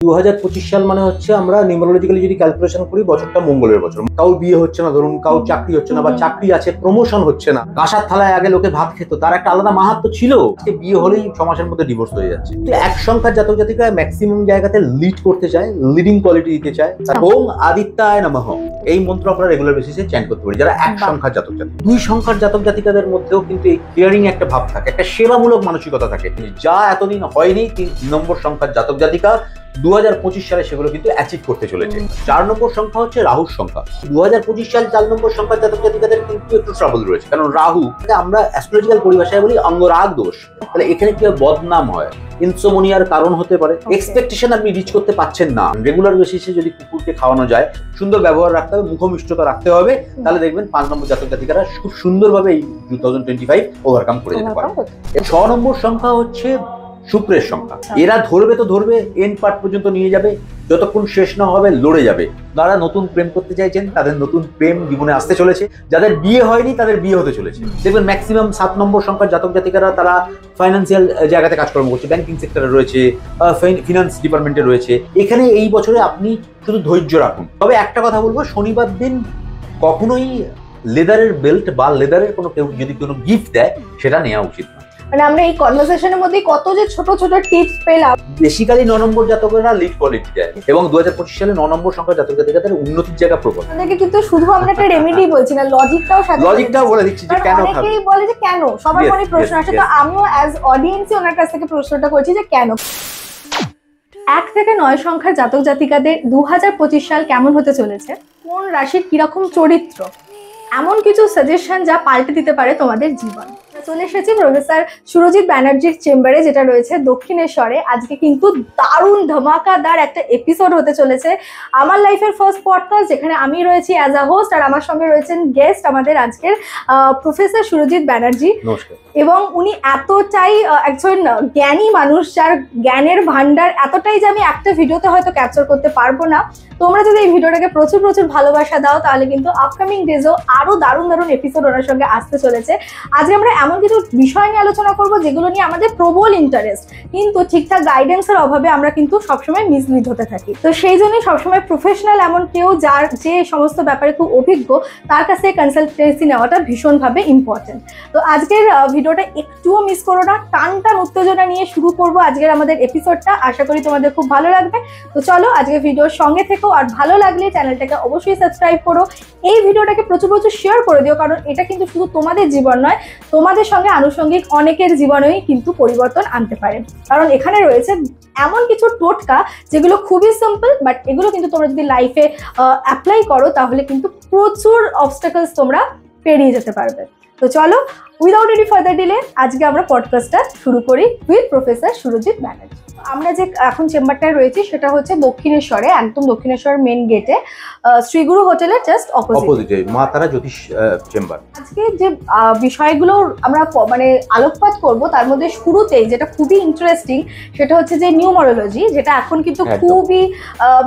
2025 সাল মানে হচ্ছে আমরা নিউমারোলজিক্যালি যদি ক্যালকুলেশন করি বছরটা মঙ্গলের বছর। কাউ বিয়ে হচ্ছে না, ধরুন কাউ চাকরি হচ্ছে না বা চাকরি আছে প্রমোশন হচ্ছে না, কাঁসার থালায় আগে লোকে ভাত খেত, তার একটা আলাদা মাহাত্ম্য ছিল। বিয়ে হলেই 6 মাসের মধ্যে ডিভোর্স হয়ে যাচ্ছে। এক সংখ্যার জাতক জাতিকা ম্যাক্সিমাম জায়গাতে লিড করতে চায়, লিডিং কোয়ালিটি দিতে চায়। ওম আদিত্যায় নমঃ এই মন্ত্র আমরা রেগুলার বেসিসে চ্যান্ট করতে পারি যারা এক সংখ্যার জাতক জাতিকা। 2 সংখ্যার জাতক জাতিকাদের মধ্যেও কিন্তু এই কেয়ারিং একটা ভাব থাকে, একটা সেবামূলক মানসিকতা থাকে, যা এতদিন হয়নি 3 নম্বর সংখ্যার জাতক জাতিকা 2025 সালে সেগুলো কিন্তু অ্যাচিভ করতে চলেছে। 4 নম্বর সংখ্যা হচ্ছে রাহুর সংখ্যা। 2025 সাল 4 নম্বর সংখ্যার জাতক জাতিকাদের কিন্তু একটু ট্রাবল রয়েছে, কারণ রাহু আমরা অ্যাস্ট্রোলজিক্যাল পরিভাষায় বলি অঙ্গরাগ দোষ। তাহলে এখানে কি বদনাম হয়, ইনসোমনিয়ার কারণ হতে পারে। এক্সপেকটেশন আপনি রিচ করতে পারছেন না। রেগুলার বেসিসে যদি কুকুরকে খাওয়ানো যায়, সুন্দর ব্যবহার রাখতে হবে, মুখমিষ্টতা রাখতে হবে, তাহলে দেখবেন 5 নম্বর জাতক জাতিকারা খুব সুন্দরভাবে এই 2025 ওভারকাম করে যেতে পারে। 6 নম্বর সংখ্যা হচ্ছে শুক্রের সংখ্যা। এরা ধরবে তো ধরবে, এন্ড পার্ট পর্যন্ত নিয়ে যাবে, যতক্ষণ শেষ না হবে লড়ে যাবে। যারা নতুন প্রেম করতে চাইছেন তাদের নতুন প্রেম জীবনে আসতে চলেছে, যাদের বিয়ে হয়নি তাদের বিয়ে হতে চলেছে। দেখবেন ম্যাক্সিমাম 7 নম্বর সংখ্যার জাতক জাতিকারা তারা ফাইন্যান্সিয়াল জায়গাতে কাজকর্ম করছে, ব্যাংকিং সেক্টরে রয়েছে, ফিনান্স ডিপার্টমেন্টে রয়েছে। এখানে এই বছরে আপনি শুধু ধৈর্য রাখুন। তবে একটা কথা বলবো, শনিবার দিন কখনোই লেদারের বেল্ট বা লেদারের কেউ যদি কোনো গিফট দেয় সেটা নেওয়া উচিত না। মানে আমরা এই কনভারসেশনের মধ্যে কত যে ছোট ছোট টিপস পেলাম। বেসিক্যালি 9 নম্বর জাতকেরা লিড কোয়ালিটি দেয় এবং 2025 সালে 9 নম্বর সংখ্যার জাতক জাতিকাদের উন্নতির জায়গা প্রবল। আমাদেরকে কিন্তু শুধু আমরা একটা রেমেডি বলছি না, লজিকটাও বলে দিচ্ছি যে কেন খাবে। অনেকেই বলে যে কেন, সবার মনে প্রশ্ন আসে। তো আমিও অ্যাজ অডিয়েন্সই ওনার কাছ থেকে প্রশ্নটা করছি যে কেন। 1 থেকে 9 সংখ্যার জাতক জাতিকাদের 2025 সাল কেমন হতে চলেছে, কোন রাশির কিরকম চরিত্র, এমন কিছু সাজেশন যা পাল্টে দিতে পারে তোমাদের জীবন। চলে এসেছি প্রফেসর সুরজিৎ ব্যানার্জির চেম্বারে, যেটা রয়েছে দক্ষিণেশ্বরে। আজকে কিন্তু দারুণ ধামাকাদার একটা এপিসোড হতে চলেছে, আমার লাইফের ফার্স্ট পডকাস্ট, যেখানে আমি রয়েছি অ্যাজ আ হোস্ট আর আমার সঙ্গে রয়েছেন গেস্ট আমাদের আজকের প্রফেসর সুরজিৎ ব্যানার্জি। এবং উনি এতটাই একজন জ্ঞানী মানুষ, যার জ্ঞানের ভান্ডার এতটাই যে আমি একটা ভিডিওতে হয়তো ক্যাপচার করতে পারবো না। তোমরা যদি এই ভিডিওটাকে প্রচুর প্রচুর ভালোবাসা দাও, তাহলে কিন্তু আপকামিং ডেজেও আরো দারুণ দারুণ এপিসোড ওনার সঙ্গে আসতে চলেছে। আজকে আমরা এমন কিছু বিষয় নিয়ে আলোচনা করব যেগুলো নিয়ে আমাদের প্রবল ইন্টারেস্ট, কিন্তু ঠিকঠাক গাইডেন্সের অভাবে আমরা কিন্তু সবসময় মিসলিড হতে থাকি। তো সেই জন্যই সবসময় প্রফেশনাল এমন কেউ যার যে সমস্ত ব্যাপারে খুব অভিজ্ঞ, তার কাছে কনসালটেন্সি নেওয়াটা ভীষণভাবে ইম্পর্টেন্ট। তো আজকের ভিডিওটা একটুও মিস করো না, টান টান উত্তেজনা নিয়ে শুরু করবো আজকের আমাদের এপিসোডটা। আশা করি তোমাদের খুব ভালো লাগবে। তো চলো আজকে ভিডিওর সঙ্গে থেকো, আর ভালো লাগলে চ্যানেলটাকে অবশ্যই সাবস্ক্রাইব করো, এই ভিডিওটাকে প্রচুর প্রচুর শেয়ার করে দিও, কারণ এটা কিন্তু শুধু তোমাদের জীবন নয়, তোমাদের সঙ্গে আনুষঙ্গিক অনেকের জীবনেই কিন্তু পরিবর্তন আনতে পারে। কারণ এখানে রয়েছে এমন কিছু টোটকা যেগুলো খুবই সিম্পল, বাট এগুলো কিন্তু তোমরা যদি লাইফে অ্যাপ্লাই করো তাহলে কিন্তু প্রচুর অবস্টাকলস তোমরা পেরিয়ে যেতে পারবে। তো চলো উইদাউট এনি ফার্দার ডিলে আজকে আমরা পডকাস্টটা শুরু করি উইথ প্রফেসর সুরজিৎ ব্যানার্জি। আমরা যে এখন চেম্বারটায় রয়েছি সেটা হচ্ছে দক্ষিণেশ্বরে, একদম দক্ষিণেশ্বর মেন গেটে, শ্রীগুরু হোটেলের জাস্ট অপোজিটে মা তারা জ্যোতিষ চেম্বার। আজকে যে বিষয়গুলো আমরা মানে আলোকপাত করব, তার মধ্যে শুরুতেই যেটা খুবই ইন্টারেস্টিং সেটা হচ্ছে যে নিউমারোলজি, যেটা এখন কিন্তু খুবই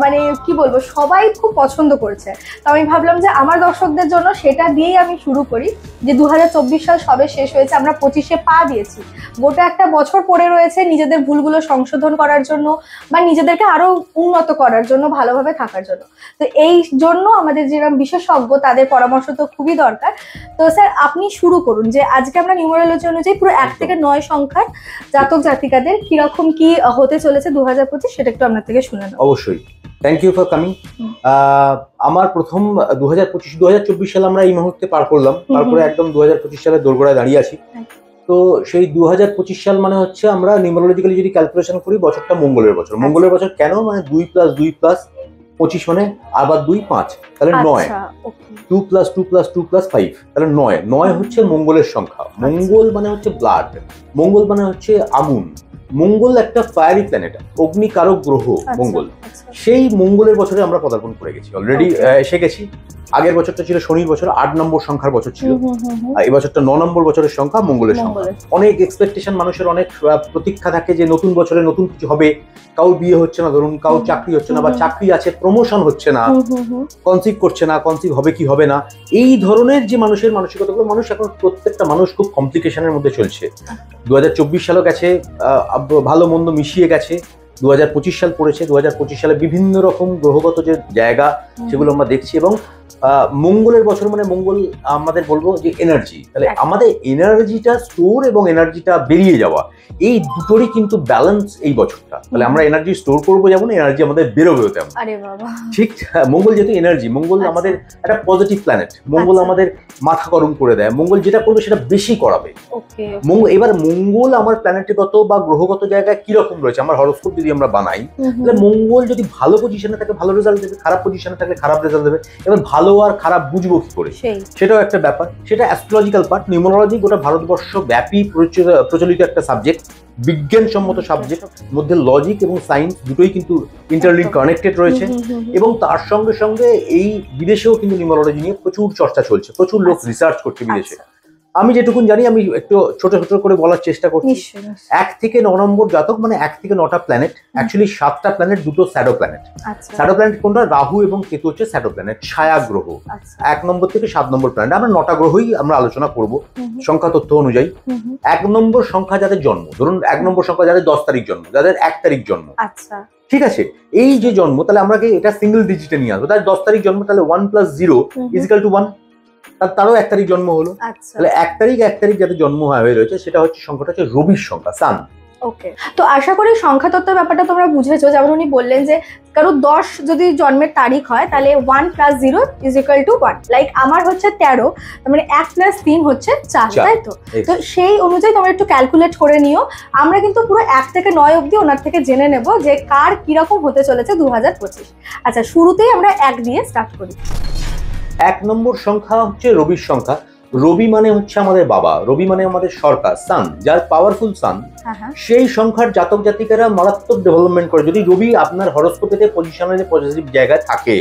মানে কি বলবো, সবাই খুব পছন্দ করছে। তো আমি ভাবলাম যে আমার দর্শকদের জন্য সেটা দিয়েই আমি শুরু করি। যে 2024 সাল সবে শেষ হয়েছে, আমরা 25-এ পা দিয়েছি, গোটা একটা বছর পড়ে রয়েছে নিজেদের ভুলগুলো সংশোধন করার জন্য বা নিজেদেরকে আরো উন্নত করার জন্য, ভালোভাবে থাকার জন্য। তো এই জন্য আমাদের যেরকম বিশেষজ্ঞ তাদের পরামর্শ তো খুবই দরকার। তো স্যার আপনি শুরু করুন যে আজকে আমরা নিউমারোলজি অনুযায়ী পুরো 1 থেকে 9 সংখ্যার জাতক জাতিকাদের কিরকম কি হতে চলেছে 2025, সেটা একটু আপনার থেকে শুনে নেব। অবশ্যই, থ্যাংক ইউ ফর কামিং। আমার প্রথম 2024 সাল আমরা এই মুহূর্তে পার করলাম, তারপরে একদম 2025 সালের দোরগোড়ায় দাঁড়িয়ে আছি। তো সেই 2025 সাল মানে হচ্ছে আমরা নিউমারোলজিক্যালি যদি ক্যালকুলেশন করি বছরটা মঙ্গলের বছর। মঙ্গলের বছর কেন, মানে 2 + 2 + 25 মানে আবার 2 5, তাহলে 9, 2 + 2 + 2 + 5 তাহলে 9। 9 হচ্ছে মঙ্গলের সংখ্যা। মঙ্গল মানে হচ্ছে ব্লাড, মঙ্গল মানে হচ্ছে আগুন। মঙ্গল একটা ফায়ারি প্ল্যানেট, অগ্নিকারক গ্রহ মঙ্গল। সেই মঙ্গলের বছরে আমরা পদার্পণ করে গেছি, অলরেডি এসে গেছি। আগের বছরটা ছিল শনির বছর, 8 নম্বর সংখ্যার বছর ছিল। এই বছরটা 9 নম্বর বছরের সংখ্যা, মঙ্গলের সংখ্যা। অনেক এক্সপেকটেশন মানুষের, অনেক প্রতীক্ষা থাকে যে নতুন বছরে নতুন কিছু হবে। কাউ বিয়ে হচ্ছে না, ধরুন কাউ চাকরি হচ্ছে না বা চাকরি আছে প্রমোশন হচ্ছে না, কনসিভ করছে না, কনসিভ হবে কি হবে না, এই ধরনের যে মানুষের মানসিকতাগুলো, মানুষ এখন প্রত্যেকটা মানুষ খুব কমপ্লিকেশনের মধ্যে চলছে। 2024 সালও গেছে, ভালো মন্দ মিশিয়ে গেছে। 2025 সাল পড়েছে। 2025 সালে বিভিন্ন রকম গ্রহগত যে জায়গা সেগুলো আমরা দেখছি, এবং মঙ্গলের বছর মানে মঙ্গল আমাদের বলবো যে এনার্জি, তাহলে আমাদের এনার্জিটা স্টোর এবং এনার্জিটা বেরিয়ে যাওয়া, এই দুটোরই কিন্তু ব্যালেন্স এই বছরটা। তাহলে আমরা এনার্জি স্টোর করবো যেমন, এনার্জি আমাদের বেরোবেও তেমন। ঠিক, মঙ্গল যেহেতু এনার্জি, মঙ্গল আমাদের একটা পজিটিভ প্ল্যানেট, মঙ্গল আমাদের মাথা গরম করে দেয়, মঙ্গল যেটা করবে সেটা বেশি করাবে। এবার মঙ্গল আমার প্ল্যানেটগত বা গ্রহগত জায়গায় কিরকম রয়েছে, আমার হরোস্কোপ যদি আমরা বানাই, তাহলে মঙ্গল যদি ভালো পজিশনে থাকে ভালো রেজাল্ট দেবে, খারাপ পজিশনে থাকলে খারাপ রেজাল্ট দেবে। এবার ভালো আর খারাপ বুঝবো কি করে, সেটাও একটা ব্যাপার। সেটা অ্যাস্ট্রোলজিক্যাল পার্ট। নিউমারোলজি গোটা ভারতবর্ষ ব্যাপী প্রচলিত একটা সাবজেক্ট, বিজ্ঞানসম্মত সাবজেক্ট, মধ্যে লজিক এবং সায়েন্স দুটোই কিন্তু ইন্টারলিঙ্ক কানেক্টেড রয়েছে। এবং তার সঙ্গে সঙ্গে এই বিদেশেও কিন্তু নিউমারোলজি নিয়ে প্রচুর চর্চা চলছে, প্রচুর লোক রিসার্চ করছে বিদেশে। আমি যেটুকুন জানি আমি একটু ছোট ছোট করে বলার চেষ্টা করছি। 1 থেকে 9 নম্বর জাতক মানে 1 থেকে 9টা প্ল্যানেট, অ্যাকচুয়ালি 7টা প্ল্যানেট, 2টো শ্যাডো প্ল্যানেট। শ্যাডো প্ল্যানেট কোনটা? রাহু এবং কেতু হচ্ছে শ্যাডো প্ল্যানেট, ছায়া গ্রহ। 1 নম্বর থেকে 7 নম্বর প্ল্যানেট, আমরা 9টা গ্রহই আমরা আলোচনা করব সংখ্যা তথ্য অনুযায়ী। 1 নম্বর সংখ্যা যাদের জন্ম, ধরুন 1 নম্বর সংখ্যা যাদের 10 তারিখ জন্ম, যাদের 1 তারিখ জন্ম, ঠিক আছে, এই যে জন্ম, তাহলে আমরা এটা সিঙ্গেল ডিজিটে নিয়ে আসবো। তাহলে 10 তারিখ জন্ম, তাহলে 1 + 0 = 1, তারও 1 তারিখ জন্ম হলো। তাহলে 1 তারিখ যাতে জন্ম হয়ে রয়েছে সেটা হচ্ছে সংখ্যাটা হচ্ছে রবির সংখ্যা, সান। ওকে, তো আশা করি সংখ্যা তত্ত্বের ব্যাপারটা তোমরা বুঝেছো। যেমন উনি বললেন যে কারো 10 যদি জন্মের তারিখ হয় তাহলে 1 + 0 = 1, লাইক আমার হচ্ছে 13, তার মানে 1 + 3 হচ্ছে 4, তাই তো? তো সেই অনুযায়ী তোমরা একটু ক্যালকুলেট করে নিও। আমরা কিন্তু পুরো 1 থেকে 9 অবধি ওনার থেকে জেনে নেব যে কার কিরকম হতে চলেছে 2025। আচ্ছা, শুরুতেই আমরা 1 দিয়ে স্টার্ট করি। 1 নম্বর সংখ্যা হচ্ছে রবির সংখ্যা। রবি মানে হচ্ছে আমাদের বাবা, রবি মানে আমাদের সরকার, সান, যার পাওয়ারফুল সান। সেই সংখ্যার জাতক জাতিকারা মারাত্মক ডেভেলপমেন্ট করে যদি রবি আপনার হরোস্কোপেতে পজিশনালে পজিটিভ জায়গায় থাকে।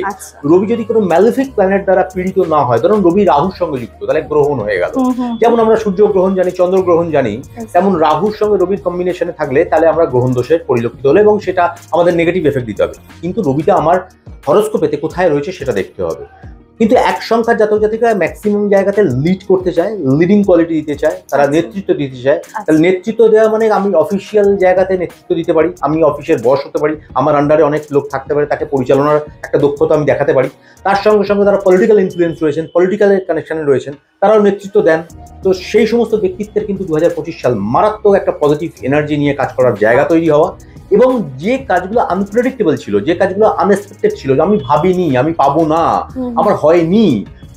রবি যদি কোনো ম্যালিফিক প্ল্যানেট দ্বারা পীড়িত না হয়, ধরুন রবি রাহুর সঙ্গে যুক্ত, তাহলে গ্রহণ হয়ে গেল। যেমন আমরা সূর্য গ্রহণ জানি, চন্দ্র গ্রহণ জানি, তেমন রাহুর সঙ্গে রবির কম্বিনেশনে থাকলে তাহলে আমরা গ্রহণ দোষের পরিলক্ষিত হলো এবং সেটা আমাদের নেগেটিভ এফেক্ট দিতে হবে। কিন্তু রবিটা আমার হরোস্কোপেতে কোথায় রয়েছে সেটা দেখতে হবে। কিন্তু 1 সংখ্যার জাতক জাতিকারা ম্যাক্সিমাম জায়গাতে লিড করতে চায়, লিডিং কোয়ালিটি দিতে চায়, তারা নেতৃত্ব দিতে চায়। তাহলে নেতৃত্ব দেওয়া মানে আমি অফিসিয়াল জায়গাতে নেতৃত্ব দিতে পারি, আমি অফিসের বস হতে পারি, আমার আন্ডারে অনেক লোক থাকতে পারে, তাকে পরিচালনার একটা দক্ষতা আমি দেখাতে পারি। তার সঙ্গে সঙ্গে তারা পলিটিক্যাল ইনফ্লুয়েন্স রয়েছেন, পলিটিক্যাল কানেকশনে রয়েছেন, তারাও নেতৃত্ব দেন। তো সেই সমস্ত ব্যক্তিত্বের কিন্তু 2025 সাল মারাত্মক একটা পজিটিভ এনার্জি নিয়ে কাজ করার জায়গা তৈরি হওয়া, এবং যে কাজগুলো আনপ্রেডিক্টেবল ছিল, যে কাজগুলো আনএক্সপেক্টেড ছিল, আমি ভাবিনি, আমি পাবো না, আমার হয়নি,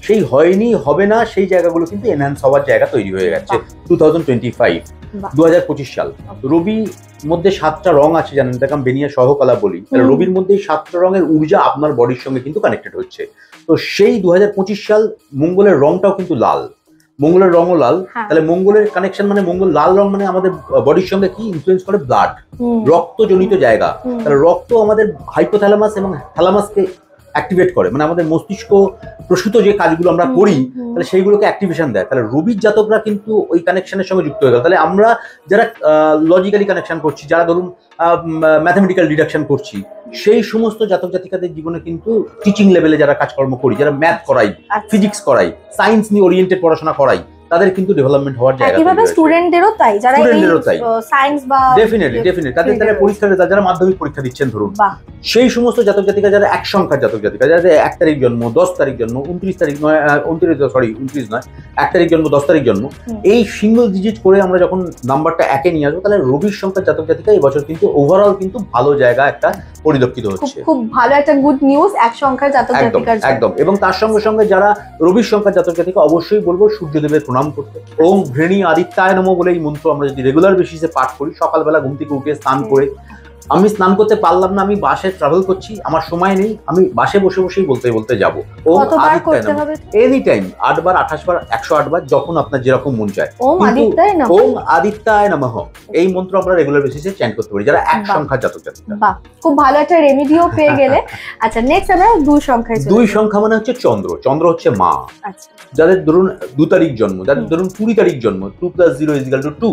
সেই হয়নি, হবে না, সেই জায়গাগুলো কিন্তু এনহ্যান্স হওয়ার জায়গা তৈরি হয়ে গেছে 2025 সাল। রবির মধ্যে 7টা রং আছে জানেন, তাকে আমি বেনিয়া সহকলা বলি। রবির মধ্যে 7টা রঙের ঊর্জা আপনার বডির সঙ্গে কিন্তু কানেক্টেড হচ্ছে। তো সেই 2025 সাল মঙ্গলের রংটাও কিন্তু লাল, মঙ্গলের রঙও লাল। তাহলে মঙ্গলের কানেকশন মানে মঙ্গল লাল রং মানে আমাদের বডির সঙ্গে কি ইনফ্লুয়েন্স করে? ব্লাড, রক্তজনিত জায়গা। তাহলে রক্ত আমাদের হাইপোথ্যালামাস এবং থ্যালামাসকে অ্যাক্টিভেট করে, মানে আমাদের মস্তিষ্ক প্রসূত যে কাজগুলো আমরা করি তাহলে সেইগুলোকে অ্যাক্টিভেশন দেয়। তাহলে রবির জাতকরা কিন্তু ওই কানেকশনের সঙ্গে যুক্ত হয়ে গেল। তাহলে আমরা যারা লজিক্যালি কানেকশন করছি, যারা ধরুন ম্যাথমেটিক্যাল ডিডাকশন করছি, সেই সমস্ত জাতক জাতিকাদের জীবনে কিন্তু টিচিং লেভেলে যারা কাজকর্ম করি, যারা ম্যাথ করাই, ফিজিক্স করাই, সায়েন্স নিয়ে ওরিয়েন্টেড পড়াশোনা করাই, তাদের কিন্তু ডেভেলপমেন্ট হওয়ার জায়গা। একইভাবে স্টুডেন্টদেরও তাই, যারা সায়েন্স বা ডেফিনেটলি তাদের তারা পরীক্ষা, যারা মাধ্যমিক পরীক্ষা দিচ্ছেন ধরুন, সেই সমস্ত জাতক জাতিকা যারা 1 সংখ্যার জাতক জাতিকা, যাদের 1 তারিখ জন্ম, 10 তারিখ জন্ম, 29 তারিখ নয়, 29 নয়, 1 তারিখ জন্ম, 10 তারিখ জন্ম, এই সিঙ্গল ডিজিট করে আমরা যখন নাম্বারটা 1-এ নিয়ে আসবো, তাহলে রবির সংখ্যার জাতক জাতিকা এই বছর কিন্তু ওভারঅল কিন্তু ভালো জায়গা একটা পরিলক্ষিত হচ্ছে। খুব ভালো একটা গুড নিউজ 1 সংখ্যার জাতক জাতিকার জন্য। একদম। এবং তার সঙ্গে সঙ্গে যারা রবির সংখ্যার জাতক জাতিকা, অবশ্যই বলবো সূর্যদেবের প্রণাম করতে। ওম ঘৃণী আদিত্যায় নমঃ বলে এই মন্ত্র আমরা যদি রেগুলার বেসিসে পাঠ করি, সকালবেলা ঘুম থেকে উঠে স্নান করে, আমি স্নান করতে পারলাম না, আমি বাসে ট্রাভেল করছি, আমার সময় নেই, আমি বাসে বসে বসেই বলতে যাবো ওম আদিত্যায় নমঃ, এনি টাইম 8 বার, 28 বার, 108 বার, যখন আপনার যেরকম মন চায়। ওম আদিত্যায় নমঃ এই মন্ত্র আমরা রেগুলার বেসিসে চ্যান্ট করতে পারি যারা 1 সংখ্যার জাতক জাতিকা। বাহ, খুব ভালো একটা রেমেডিও পেয়ে গেলে। আচ্ছা, নেক্সট আমরা 2 সংখ্যায় চলে। 2 সংখ্যা মানে হচ্ছে চন্দ্র, চন্দ্র হচ্ছে মা। আচ্ছা, যাদের ধরুন 2 তারিখ জন্ম, যাদের ধরুন 20 তারিখ জন্ম, 2 + 0 = 2,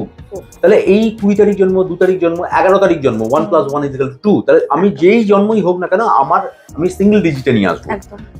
তাহলে এই 20 তারিখ জন্ম, 2 তারিখ জন্ম, 11 তারিখ জন্ম, 1 + 1 = 2, তাহলে আমি যেই জন্মই হোক না কেন আমি সিঙ্গেল ডিজিটে নিয়ে আসবো,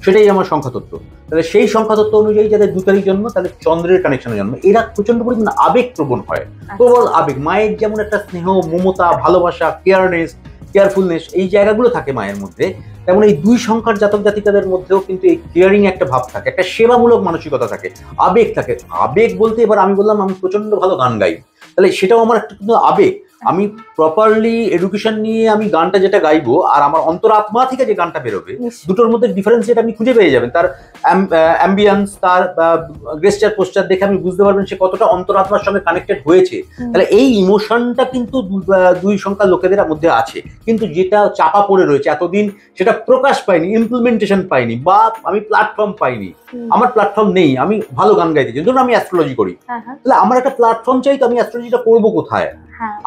সেটাই আমার সংখ্যা তত্ত্ব। তাহলে সেই সংখ্যা তত্ত্ব অনুযায়ী যাদের 2 তারিখ জন্ম, তাহলে চন্দ্রের কানেকশনে জন্ম, এরা প্রচন্ড পরিমাণে আবেগ প্রবণ হয়, প্রবল আবেগ। মায়ের যেমন একটা স্নেহ, মমতা, ভালোবাসা, কেয়ারনেস, কেয়ারফুলনেস, এই জায়গাগুলো থাকে মায়ের মধ্যে। তেমন এই 2 সংখ্যার জাতক জাতিকাদের মধ্যেও কিন্তু এই কেয়ারিং একটা ভাব থাকে, একটা সেবামূলক মানসিকতা থাকে, আবেগ থাকে। আবেগ বলতে এবার আমি বললাম আমি প্রচন্ড ভালো গান গাই, তাহলে সেটাও আমার একটা কিন্তু আবেগ। আমি প্রপারলি এডুকেশন নিয়ে আমি গানটা যেটা গাইবো আর আমার অন্তরাত্মা থেকে যে গানটা বেরোবে, দুটোর মধ্যে ডিফারেন্সিয়েট আপনি খুঁজে পেয়ে যাবেন। তার অ্যাম্বিয়েন্স, তার গেস্টার পোস্টার দেখে আপনি বুঝতে পারবেন সে কতটা অন্তরাত্মার সঙ্গে কানেক্টেড হয়েছে। তাহলে এই ইমোশনটা কিন্তু 2 সংখ্যার লোকেদের মধ্যে আছে, কিন্তু যেটা চাপা পড়ে রয়েছে এতদিন সেটা প্রকাশ পায়নি, ইমপ্লিমেন্টেশন পাইনি, বা আমি প্ল্যাটফর্ম পাইনি। আমার প্ল্যাটফর্ম নেই, আমি ভালো গান গাইতে চাই, ধরুন আমি অ্যাস্ট্রোলজি করি, তাহলে আমার একটা প্ল্যাটফর্ম চাই, তো আমি অ্যাস্ট্রোলজিটা করবো কোথায়?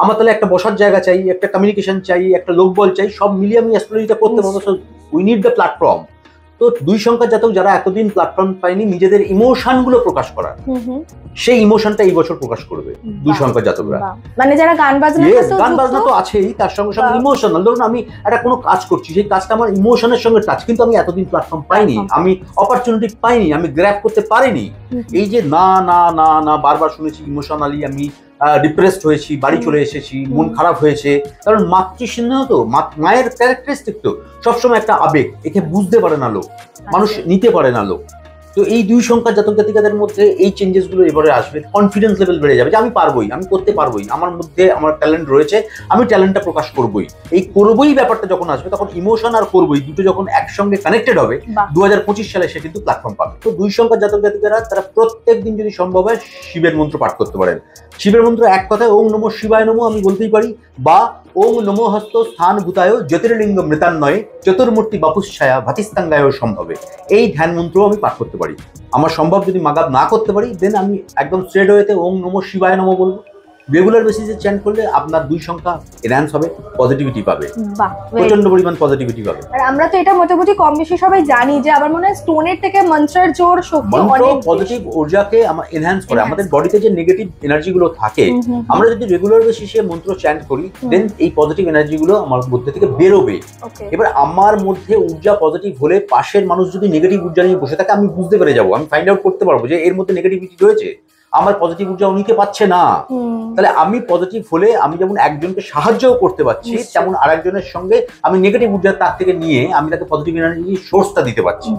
আমার তাহলে একটা বসার জায়গা চাই, একটা কমিউনিকেশন চাই, একটা লোকবল চাই, সব মিলিয়ে আমি অ্যাস্ট্রোলজিটা করতে পারবো। So we need the platform. তো 2 সংখ্যার জাতক যারা এতদিন প্ল্যাটফর্ম পায়নি নিজেদের ইমোশন গুলো প্রকাশ করার, সেই ইমোশনটা এই বছর প্রকাশ করবে 2 সংখ্যার জাতকরা। মানে যারা গান বাজনা তো আছেই, তার সঙ্গে সঙ্গে ইমোশনাল। ধরুন আমি একটা কোনো কাজ করছি, সেই কাজটা আমার ইমোশনের সঙ্গে টাচ, কিন্তু আমি এতদিন প্ল্যাটফর্ম পাইনি, আমি অপরচুনিটি পাইনি, আমি গ্র্যাব করতে পারিনি। এই যে না না না না বারবার শুনেছি, ইমোশনালি আমি ডিপ্রেসড হয়েছি, বাড়ি চলে এসেছি, মন খারাপ হয়েছে, কারণ মাতৃস্নেহ তো, মায়ের ক্যারেক্টারিস্টিক তো সবসময় একটা আবেগ, একে বুঝতে পারে না লোক, মানুষ নিতে পারে না লোক। তো এই 2 সংখ্যার জাতক জাতিকাদের মধ্যে এই চেঞ্জেস গুলো এবারে আসবে, কনফিডেন্স লেভেল বেড়ে যাবে যে আমি পারবোই, আমি করতে পারবোই, আমার মধ্যে আমার ট্যালেন্ট রয়েছে, আমি ট্যালেন্টটা প্রকাশ করবোই। এই করবোই ব্যাপারটা যখন আসবে, তখন ইমোশন আর করবোই দুটো যখন একসঙ্গে কানেক্টেড হবে, 2025 সালে সে কিন্তু প্ল্যাটফর্ম পাবে। তো 2 সংখ্যার জাতক জাতিকারা তারা প্রত্যেক দিন যদি সম্ভব হয় শিবের মন্ত্র পাঠ করতে পারেন। শিবের মন্ত্র এক কথায় ওং নমঃ শিবায় নমঃ আমি বলতেই পারি, বা ওং নমো হস্ত স্থান ভূতায় জ্যোতির্লিঙ্গ মৃতান্নয়ে চতুর্মূর্তি বাপুচ্ছায়া ভাতিস্তাঙ্গায় সম্ভবে, এই ধ্যান মন্ত্র আমি পাঠ করতে পারি। আমার সম্ভব যদি মাগাব না করতে পারি, দেন আমি একদম স্ট্রেট ওয়েতে ওং নমঃ শিবায় নমঃ বলবো। রেগুলার বেসিসে চ্যান্ট করলে আপনার 2 সংখ্যা এনহ্যান্স হবে, পজিটিভিটি পাবে, প্রচন্ড পরিমাণ পজিটিভিটি পাবে। আর আমরা তো এটা মোটামুটি কম বেশি সবাই জানি যে আমার মনে হয় স্টোনের থেকে মন্ত্রের জোর শক্তি অনেক, পজিটিভ ঊর্জাকে এনহ্যান্স করে। আমাদের বডিতে যে নেগেটিভ এনার্জি গুলো থাকে, আমরা যদি রেগুলার বেসিসে মন্ত্র চ্যান্ট করি, দেন এই পজিটিভ এনার্জি গুলো আমার মধ্যে থেকে বেরোবে। এবার আমার মধ্যে ঊর্জা পজিটিভ হলে পাশের মানুষ যদি নেগেটিভ ঊর্জা নিয়ে বসে থাকে, আমি বুঝতে পেরে যাবো, আমি ফাইন্ড আউট করতে পারবো যে এর মধ্যে নেগেটিভিটি রয়েছে, আমার পজিটিভ ঊর্জা নিতে পারছে না। তাহলে আমি পজিটিভ হলে আমি যেমন একজনকে সাহায্যও করতে পারছি, তেমন আরেকজনের সঙ্গে আমি নেগেটিভ ঊর্জা তার থেকে নিয়ে আমি তাকে পজিটিভ এনার্জি সোর্সটা দিতে পারছি।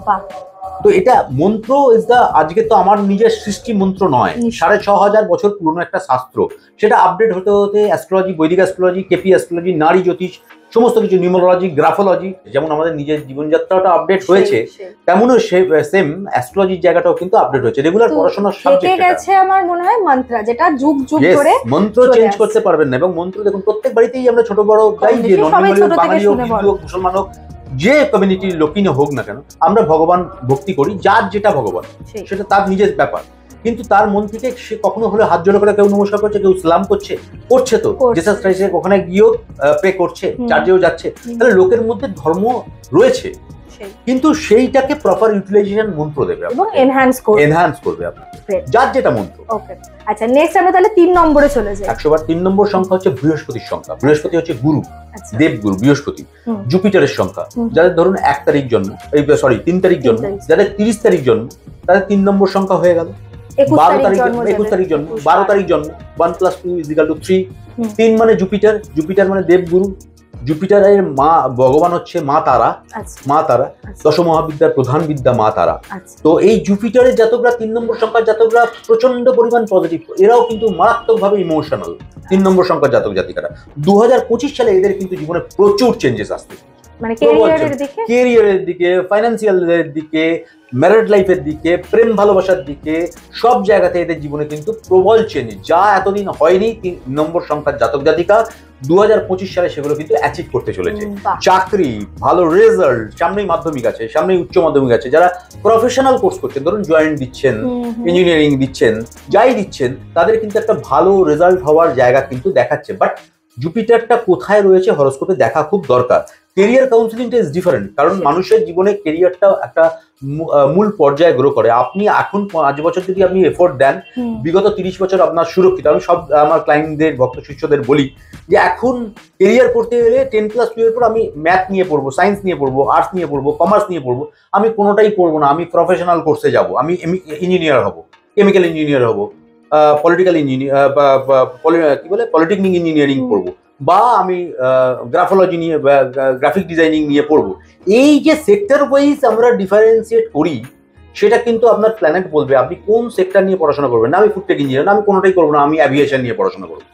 তো এটা মন্ত্র ইজ দা, আজকে তো আমার নিজের সৃষ্টি মন্ত্র নয়, 6500 বছর পুরনো একটা শাস্ত্র, সেটা আপডেট হতে হতে অ্যাস্ট্রোলজি, বৈদিক অ্যাস্ট্রোলজি, কেপি অ্যাস্ট্রোলজি, নারী জ্যোতিষ, সমস্ত কিছু, নিউমারোলজি, গ্রাফোলজি, যেমন আমাদের নিজের জীবনযাত্রাটা আপডেট হয়েছে, তেমনও সেম অ্যাস্ট্রোলজির জায়গাটাও কিন্তু আপডেট হয়েছে। রেগুলার পড়াশোনার সাবজেক্ট গেছে আমার মনে হয় মন্ত্র, যেটা যুগ যুগ ধরে মন্ত্র চেঞ্জ করতে পারবেন না। এবং মন্ত্র দেখুন প্রত্যেক বাড়িতেই আমরা ছোট বড় গাই, যে বাঙালি হোক, হিন্দু হোক, মুসলমান হোক, যে কমিউনিটির লোকই হোক না কেন, আমরা ভগবান ভক্তি করি, যার যেটা ভগবান সেটা তার নিজের ব্যাপার। কিন্তু তার মন থেকে সে কখনো হলে হাত জোড়া করে কেউ নমস্কার করছে, কেউ সালাম করছে তো জিসাস ক্রাইস্টের ওখানে গিয়েও প্রে করছে, চার্চেও যাচ্ছে। তাহলে লোকের মধ্যে ধর্ম রয়েছে, কিন্তু সেইটাকে প্রপার ইউটিলাইজেশন মন্ত্র দেবে এবং এনহ্যান্স করবে আপনাকে, যার যেটা মন্ত্র। ওকে, আচ্ছা নেক্সট আমরা তাহলে 3 নম্বরে চলে যাই। 100 বার 3 নম্বর সংখ্যা হচ্ছে বৃহস্পতির সংখ্যা। বৃহস্পতি হচ্ছে গুরু, দেবগুরু বৃহস্পতি। জুপিটারের সংখ্যা, যাদের ধরুন 1 তারিখ জন্ম, 3 তারিখ জন্ম, যাদের 30 তারিখ জন্ম, তাদের 3 নম্বর সংখ্যা হয়ে গেল। 12 তারিখ 21 তারিখ জন্ম, 12 তারিখ জন্ম, 1 + 2 = 3। 3 মানে জুপিটার, জুপিটার মানে দেবগুরু। জুপিটারের মা ভগবান হচ্ছে মা তারা, মা তারা দশ মহাবিদ্যার প্রধান বিদ্যা মা তারা। তো এই জুপিটারের জাতকরা 3 নম্বর সংখ্যার জাতকরা প্রচন্ড পরিমাণ পজিটিভ, এরাও কিন্তু মারাত্মকভাবে ইমোশনাল। 3 নম্বর সংখ্যার জাতক জাতিকারা 2025 সালে এদের কিন্তু জীবনে প্রচুর চেঞ্জেস আসবে, মানে ক্যারিয়ারের দিকে, ফাইন্যান্সিয়ালের দিকে, ম্যারিড লাইফের দিকে, প্রেম ভালোবাসার দিকে, সব জায়গাতে এদের জীবনে কিন্তু প্রবল চেঞ্জ, যা এতদিন হয়নি 3 নম্বর সংখ্যার জাতক জাতিকা 2025 সালে সেগুলো কিন্তু অ্যাচিভ করতে চলেছে। চাকরি, ভালো রেজাল্ট, সামনেই মাধ্যমিক আছে, সামনেই উচ্চ মাধ্যমিক আছে, যারা প্রফেশনাল কোর্স করছেন, ধরুন জয়েন্ট দিচ্ছেন, ইঞ্জিনিয়ারিং দিচ্ছেন, যাই দিচ্ছেন, তাদের কিন্তু একটা ভালো রেজাল্ট হওয়ার জায়গা কিন্তু দেখাচ্ছে। বাট জুপিটারটা কোথায় রয়েছে হরোস্কোপে দেখা খুব দরকার। কেরিয়ার কাউন্সিলিংটা ইজ ডিফারেন্ট, কারণ মানুষের জীবনে কেরিয়ারটা একটা মূল পর্যায়ে গ্রো করে। আপনি এখন 5 বছর যদি আপনি এফোর্ট দেন, বিগত 30 বছর আপনার সুরক্ষিত। আমি সব আমার ক্লায়েন্টদের, ভক্ত শিষ্যদের বলি যে এখন কেরিয়ার করতে গেলে 10+2 এর পর আমি ম্যাথ নিয়ে পড়বো, সায়েন্স নিয়ে পড়বো, আর্টস নিয়ে পড়বো, কমার্স নিয়ে পড়বো, আমি কোনোটাই পড়বো না, আমি প্রফেশনাল কোর্সে যাব, আমি ইঞ্জিনিয়ার হব, কেমিক্যাল ইঞ্জিনিয়ার হব, পলিটিক্যাল ইঞ্জিনিয়ার, কি বলে পলিটেকনিক ইঞ্জিনিয়ারিং করবো। বা আমি গ্রাফোলজি নিয়ে গ্রাফিক ডিজাইনিং নিয়ে পড়বো। এই যে সেক্টর ওয়াইজ আমরা ডিফারেন্সিয়েট করি, সেটা কিন্তু আপনার প্ল্যানেট বলবে আপনি কোন সেক্টর নিয়ে পড়াশোনা করবেন। না আমি ফুডটেক ইঞ্জিনিয়ার, না আমি কোনোটাই করবো না, আমি অ্যাভিয়েশন নিয়ে পড়াশোনা করবো,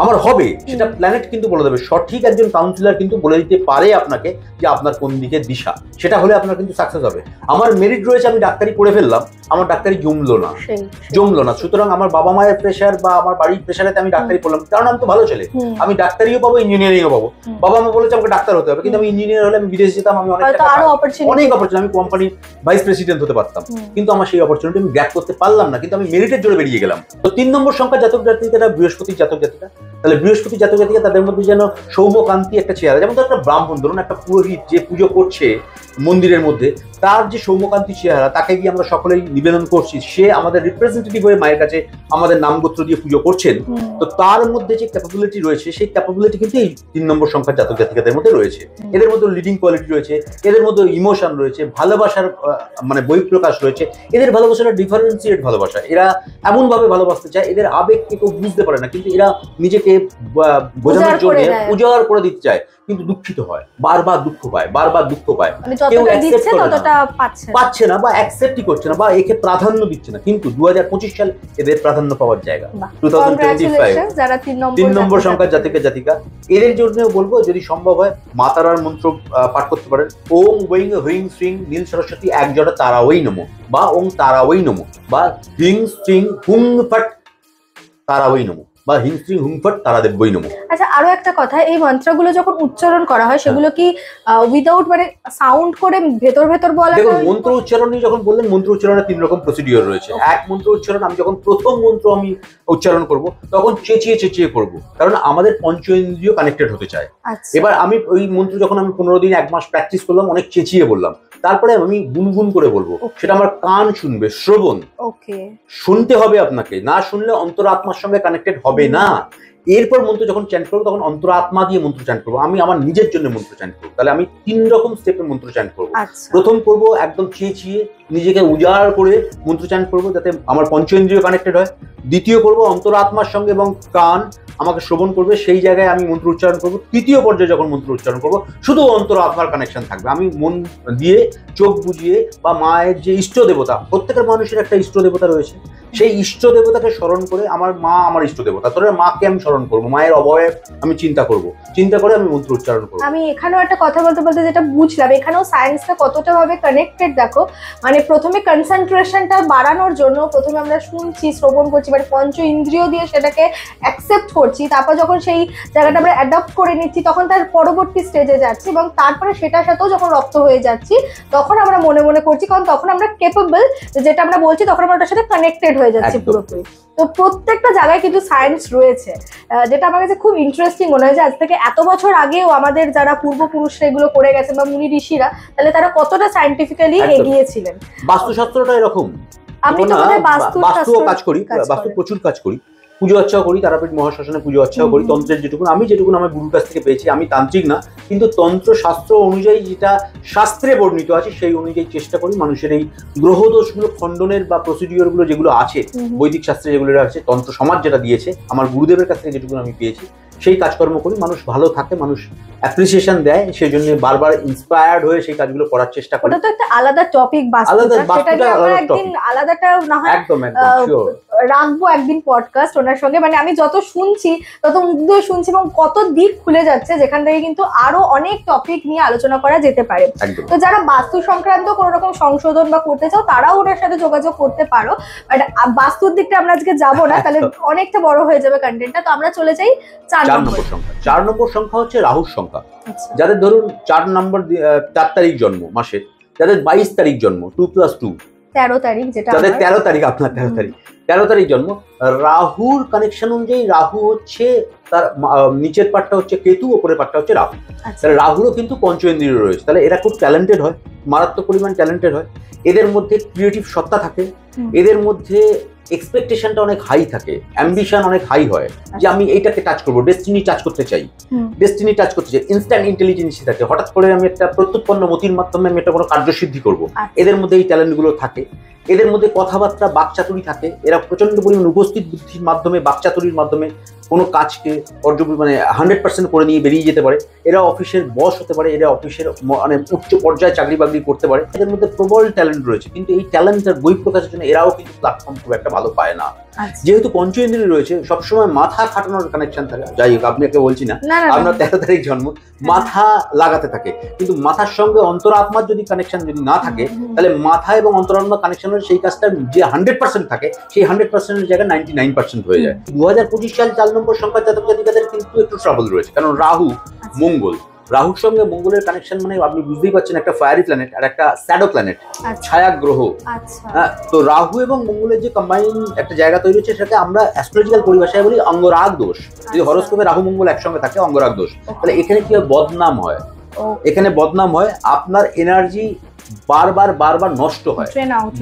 আমার হবে সেটা প্ল্যানেট কিন্তু বলে দেবে। সঠিক একজন কাউন্সিলর কিন্তু বলে দিতে পারে আপনাকে যে আপনার কোন দিকে দিশা, সেটা হলে আপনার কিন্তু সাকসেস হবে। আমার মেরিট রয়েছে, আমি ডাক্তারি পড়ে ফেললাম, আমার ডাক্তারি জমলো না, সুতরাং আমার বাবা মায়ের প্রেশার বা আমার বাড়ির প্রেশারেতে আমি ডাক্তারি পড়লাম, কারণ আমি তো ভালো ছেলে, আমি ডাক্তারিও পাবো ইঞ্জিনিয়ারিংও পাবো। বাবা মা বলেছে আমাকে ডাক্তার হতে হবে, কিন্তু আমি ইঞ্জিনিয়ার হলে আমি বিদেশ যেতাম, আমি অনেক অপরচুনিটি, আমি কোম্পানির ভাইস প্রেসিডেন্ট হতে পারতাম, কিন্তু আমার সেই অপরচুনিটি আমি গ্র্যাব করতে পারলাম না, কিন্তু আমি মেরিটের জোরে বেরিয়ে গেলাম। তো 3 নম্বর সংখ্যা জাতক জাতিকারা বৃহস্পতি জাতক জাতিকা, তাহলে বৃহস্পতি জাতক জাতিকা তাদের মধ্যে যেন সৌম্যকান্তি একটা চেহারা, যেমন একটা ব্রাহ্মণ, ধরুন একটা পুরোহিত যে পুজো করছে মন্দিরের মধ্যে, তার যে সৌম্যকান্তি চেহারা, তাকে গিয়ে আমরা সকলেই নিবেদন করছি, সে আমাদের রিপ্রেজেন্টেটিভ হয়ে মায়ের কাছে আমাদের নামগোত্র দিয়ে পুজো করছেন, তো তার মধ্যে যে ক্যাপাবিলিটি রয়েছে, সেই ক্যাপাবিলিটি কিন্তু এই 3 নম্বর সংখ্যার জাতক জাতিকাদের মধ্যে রয়েছে। এদের মধ্যে লিডিং কোয়ালিটি রয়েছে, এদের মধ্যে ইমোশন রয়েছে, ভালোবাসার মানে বহিঃপ্রকাশ রয়েছে। এদের ভালোবাসাটা ডিফারেন্সিয়েট ভালোবাসা, এরা এমন ভাবে ভালোবাসতে চায়, এদের আবেগকে কেউ বুঝতে পারে না, কিন্তু এরা নিজেকে বোঝানোর জন্য উজাড় করে দিতে চায়, কিন্তু দুঃখিত হয়, বারবার দুঃখ পায়, কেউ পাচ্ছে না বা অ্যাকসেপ্টই করছে না বা একে প্রাধান্য দিচ্ছে না। কিন্তু 2025 সাল এদের প্রাধান্য পাওয়ার জায়গা। 2025 যারা 3 নম্বর সংখ্যার জাতিকা, এদের জন্য বলবো যদি সম্ভব হয় মা তারার মন্ত্র পাঠ করতে পারেন, ওং ওইং হ্রিং শ্রিং নীল সরস্বতী এক জোড়া তারা ওই নমো, বা ওং তারা ওই নমো, বা হ্রিং শ্রিং হুং ফট তারা ওই নমো, বা হিং শ্রিং হুং ফট তারা দেবই নমো। আচ্ছা, আরো একটা কথা, এই মন্ত্রগুলো যখন উচ্চারণ করা হয় সেগুলো কি উইদাউট মানে সাউন্ড করে ভেতর বলা? দেখুন, মন্ত্র উচ্চারণ নিয়ে যখন বললেন, মন্ত্র উচ্চারণের 3 রকম প্রসিডিওর রয়েছে। এক মন্ত্র উচ্চারণ, আমি যখন প্রথম মন্ত্র আমি উচ্চারণ করব তখন চেঁচিয়ে করব, কারণ আমাদের পঞ্চেন্দ্রিয় কানেক্টেড হতে চায়। এবার আমি ওই মন্ত্র যখন আমি 15 দিন 1 মাস প্র্যাকটিস করলাম, অনেক চেঁচিয়ে বললাম, তারপরে আমি গুনগুন করে বলবো, সেটা আমার কান শুনবে, শ্রবণ শুনতে হবে আপনাকে, না শুনলে অন্তরাত্মার সঙ্গে কানেক্টেড হবে না। এরপর মন্ত্র যখন চ্যান্ট করবো তখন অন্তরাত্মা দিয়ে মন্ত্র চ্যান্ট করবো, আমি আমার নিজের জন্য মন্ত্র চ্যান্ট করবো। তাহলে আমি 3 রকম স্টেপে মন্ত্র চ্যান্ট করবো। প্রথম করবো একদম চেঁচিয়ে নিজেকে উজাড় করে মন্ত্র চ্যান্ট করবো, যাতে আমার পঞ্চেন্দ্রিয় কানেক্টেড হয়। দ্বিতীয় করবো অন্তরাত্মার সঙ্গে এবং কান আমাকে শ্রবণ করবে, সেই জায়গায় আমি মন্ত্র উচ্চারণ করবো। তৃতীয় পর্যায়ে যখন মন্ত্র উচ্চারণ করবো, শুধু অন্তরাত্মার কানেকশন থাকবে, আমি মন দিয়ে চোখ বুঝিয়ে বা মায়ের যে ইষ্ট দেবতা, প্রত্যেকের মানুষের একটা ইষ্ট দেবতা রয়েছে, সেই ইষ্ট দেবতাকে স্মরণ করে, আমার মা আমার ইষ্ট দেবতা, তাহলে মাকে আমি স্মরণ করবো, মায়ের অবয়ব আমি চিন্তা করে আমি মন্ত্র উচ্চারণ করবো। আমি এখানেও একটা কথা বলতে যেটা বুঝলাম, এখানেও সায়েন্সটা কতটা ভাবে কানেক্টেড দেখো। মানে প্রথমে কনসেন্ট্রেশনটা বাড়ানোর জন্য প্রথমে আমরা শুনছি, শ্রবণ করছি, মানে পঞ্চ ইন্দ্রিয় দিয়ে সেটাকে অ্যাকসেপ্ট করছি, তারপর যখন সেই জায়গাটা আমরা অ্যাডাপ্ট করে নিচ্ছি তখন তার পরবর্তী স্টেজে যাচ্ছি, এবং তারপরে সেটার সাথেও যখন রপ্ত হয়ে যাচ্ছি তখন আমরা মনে করছি, কারণ তখন আমরা কেপেবল, যেটা আমরা বলছি তখন আমরা ওটার সাথে কানেক্টেড হয়ে যাচ্ছি পুরোপুরি। তো প্রত্যেকটা জায়গায় কিন্তু সায়েন্স রয়েছে, যেটা আমার কাছে খুব ইন্টারেস্টিং মনে হয় যে আজ থেকে এত বছর আগেও আমাদের যারা পূর্বপুরুষরা এগুলো করে গেছে বা মুনি ঋষিরা, তাহলে তারা কতটা সায়েন্টিফিক্যালি এগিয়েছিলেন। বাস্তুশাস্ত্রটা এরকম, আমি তো বাস্তু কাজ করি, বাস্তু প্রচুর কাজ করি, পুজো অর্চাও করি, তারাপীঠ মহাশ্মশানে পুজো অর্চাও করি। তন্ত্রের যেটুকুন আমার গুরুর কাছ থেকে পেয়েছি, আমি তান্ত্রিক না, কিন্তু তন্ত্র শাস্ত্র অনুযায়ী যেটা শাস্ত্রে বর্ণিত আছে সেই অনুযায়ী চেষ্টা করি মানুষের এই গ্রহদোষগুলো খণ্ডনের বা প্রসিডিওরগুলো যেগুলো আছে বৈদিক শাস্ত্রে যেগুলো আছে, তন্ত্র সমাজ যেটা দিয়েছে, আমার গুরুদেবের কাছ থেকে যেটুকু আমি পেয়েছি সেই কাজকর্ম করি। মানুষ ভালো থাকে, মানুষ অ্যাপ্রিসিয়েশন দেয়, সেই জন্য বারবার ইন্সপায়ার্ড হয়ে সেই কাজগুলো করার চেষ্টা করি। ওটা তো একটা আলাদা টপিক, আলাদাটা না হয় একদম রাখবো একদিন পডকাস্ট ওনার সঙ্গে। মানে আমি যত শুনছি তত মুগ্ধ শুনছি, এবং কত দিক খুলে যাচ্ছে যেখান থেকে কিন্তু আরো অনেক টপিক নিয়ে আলোচনা করা যেতে পারে। তো যারা বাস্তু সংক্রান্ত কোনো রকম সংশোধন বা করতে চাও তারাও ওনার সাথে যোগাযোগ করতে পারো। বাট বাস্তুর দিকটা আমরা আজকে যাবো না, তাহলে অনেকটা বড় হয়ে যাবে কন্টেন্টটা। তো আমরা চলে যাই 4 নম্বর সংখ্যা। 4 নম্বর সংখ্যা হচ্ছে রাহুর সংখ্যা। যাদের ধরুন 4 তারিখ জন্ম মাসের, যাদের 22 তারিখ জন্ম, 2+2 13 তারিখ, যেটা যাদের 13 তারিখ, আপনার 13 তারিখ জন্ম, রাহুর কানেকশন অনুযায়ী রাহু হচ্ছে তার নিচের পার্টটা হচ্ছে কেতু, ওপরের পার্টটা হচ্ছে রাহু। তাহলে রাহুরও কিন্তু পঞ্চেন্দ্রিয় রয়েছে, তাহলে এরা খুব ট্যালেন্টেড হয়, মারাত্মক পরিমাণ ট্যালেন্টেড হয়। এদের মধ্যে ক্রিয়েটিভ সত্তা থাকে, এদের মধ্যে এক্সপেকটেশনটা অনেক হাই থাকে, অ্যাম্বিশন অনেক হাই হয় যে আমি এইটাকে টাচ করবো, ডেস্টিনি টাচ করতে চাই, ইনস্ট্যান্ট ইন্টেলিজেন্স থাকে, হঠাৎ করে আমি একটা প্রত্যুৎপন্ন মতির মাধ্যমে আমি একটা কোনো কার্যসিদ্ধি করবো। এদের মধ্যে এই ট্যালেন্ট গুলো থাকে। এদের মধ্যে কথাবার্তা বাকচাতুরি থাকে, এরা প্রচন্ড পরিমাণ উপস্থিত বুদ্ধির মাধ্যমে বাকচাতুরির মাধ্যমে কোনো কাজকে মানে 100% করে নিয়ে বেরিয়ে যেতে পারে। এরা অফিসের বস হতে পারে, এরা অফিসের মানে উচ্চ পর্যায়ে চাকরি বাকরি করতে পারে। এদের মধ্যে প্রবল ট্যালেন্ট রয়েছে, কিন্তু এই ট্যালেন্টের বই প্রকাশের জন্য এরাও কিন্তু প্ল্যাটফর্ম খুব একটা ভালো পায় না। যেহেতু পঞ্চেন্দ্রিয় রয়েছে, সবসময় মাথা খাটানোর কানেকশন থাকে। যাই হোক, আপনাকে বলছি না, আপনার 13 তারিখ জন্ম, মাথা লাগাতে থাকে, কিন্তু মাথার সঙ্গে অন্তরাত্মার যদি কানেকশন যদি না থাকে, তাহলে মাথা এবং অন্তরাত্মা কানেকশনের সেই কাজটা যে 100% থাকে, সেই 100%-এর জায়গায় 99% হয়ে যায়। 2025 সাল 4 নম্বর সংখ্যার জাতক জাতিকাদের কিন্তু একটু ট্রাবল রয়েছে, কারণ রাহু মঙ্গল, রাহুর সঙ্গে মঙ্গলের কানেকশন মানে আপনি বুঝতেই পারছেন, একটা ফায়ারি প্ল্যানেট আর একটা শ্যাডো প্ল্যানেট, ছায়া গ্রহ। তো রাহু এবং মঙ্গলের যে কম্বাইন একটা জায়গা তৈরি হচ্ছে, সেটাকে আমরা অ্যাস্ট্রোলজিক্যাল পরিভাষায় বলি অঙ্গরাগ দোষ। যদি হরোস্কোপে রাহু মঙ্গল একসঙ্গে থাকে, অঙ্গরাগ দোষ। তাহলে এখানে কি হয়, বদনাম হয়। এখানে বদনাম হয়, আপনার এনার্জি বারবার নষ্ট হয়,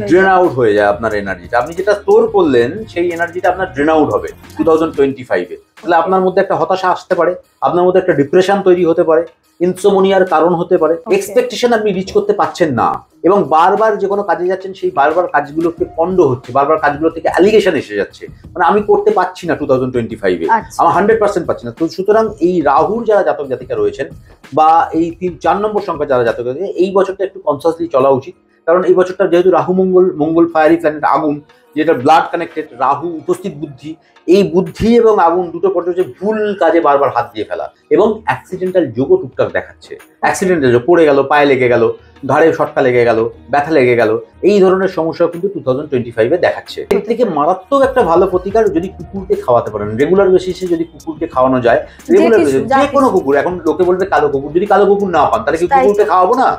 ড্রেন আউট হয়ে যায় আপনার এনার্জিটা। আপনি যেটা স্টোর করলেন, সেই এনার্জিটা আপনার ড্রেন আউট হবে 2025-এ। তাহলে আপনার মধ্যে একটা হতাশা আসতে পারে, আপনার মধ্যে একটা ডিপ্রেশন তৈরি হতে পারে, ইনসোমনিয়ার কারণ হতে পারে। এক্সপেকটেশন আপনি রিচ করতে পারছেন না, এবং বারবার যে কোনো কাজে যাচ্ছেন, সেই বারবার কাজগুলোকে পণ্ড হচ্ছে, বারবার কাজগুলো থেকে অ্যালিগেশন এসে যাচ্ছে, মানে আমি করতে পারছি না 2025-এ, আমার 100% পাচ্ছি না। তো সুতরাং এই রাহুর যারা জাতক জাতিকা রয়েছেন, বা এই 4 নম্বর সংখ্যা যারা জাতক জাতিকা, এই বছরটা একটু কনসাসলি চলা উচিত। কারণ এই বছরটা যেহেতু রাহু মঙ্গল ফায়ারি প্ল্যানেট, আগুন, যেটা ব্লাড কানেক্টেড, রাহু উপস্থিত বুদ্ধি, এই বুদ্ধি এবং আগুন দুটো পর্যায়ে ভুল কাজে বারবার হাত দিয়ে ফেলা, এবং অ্যাক্সিডেন্টাল যোগও টুকটাক দেখাচ্ছে। অ্যাক্সিডেন্টাল যোগ, পড়ে গেল, পায়ে লেগে গেল, ঘাড়ে শটকা লেগে গেল, ব্যথা লেগে গেল, এই ধরনের সমস্যাও কিন্তু 2025-এ দেখাচ্ছে। এর থেকে মারাত্মক একটা ভালো প্রতিকার, যদি কুকুরকে খাওয়াতে পারেন রেগুলার বেসিসে, যদি কুকুরকে খাওয়ানো যায়, রেগুলার বেসিসে, যে কোনো কুকুর, এখন লোকে বলবে কালো কুকুর, যদি কালো কুকুর না পান, তাহলে কি কুকুরকে খাওয়াবো না?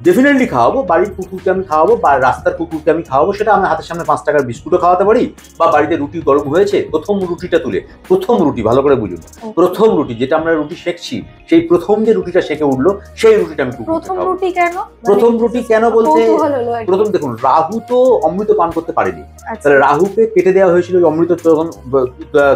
ডেফিনেটলি খাওয়াবো। বাড়ির কুকুরকে আমি খাওয়াবো, বা রাস্তার কুকুরকে আমি খাওয়াবো, সেটা আমি হাতের সামনে 5 টাকার বিস্কুটও খাওয়াতে পারি, বা বাড়িতে রুটি গরম হয়েছে, প্রথম রুটিটা তুলে, প্রথম রুটি ভালো করে বুঝুন, প্রথম রুটি যেটা আমরা রুটি শেখছি, সেই প্রথম যে রুটিটা শেখে উঠলো, সেই রুটিটা আমি প্রথম রুটি কেন, প্রথম রুটি কেন বলতে, প্রথম দেখুন, রাহু তো অমৃত পান করতে পারেনি, তাহলে রাহুকে কেটে দেওয়া হয়েছিল, অমৃত যখন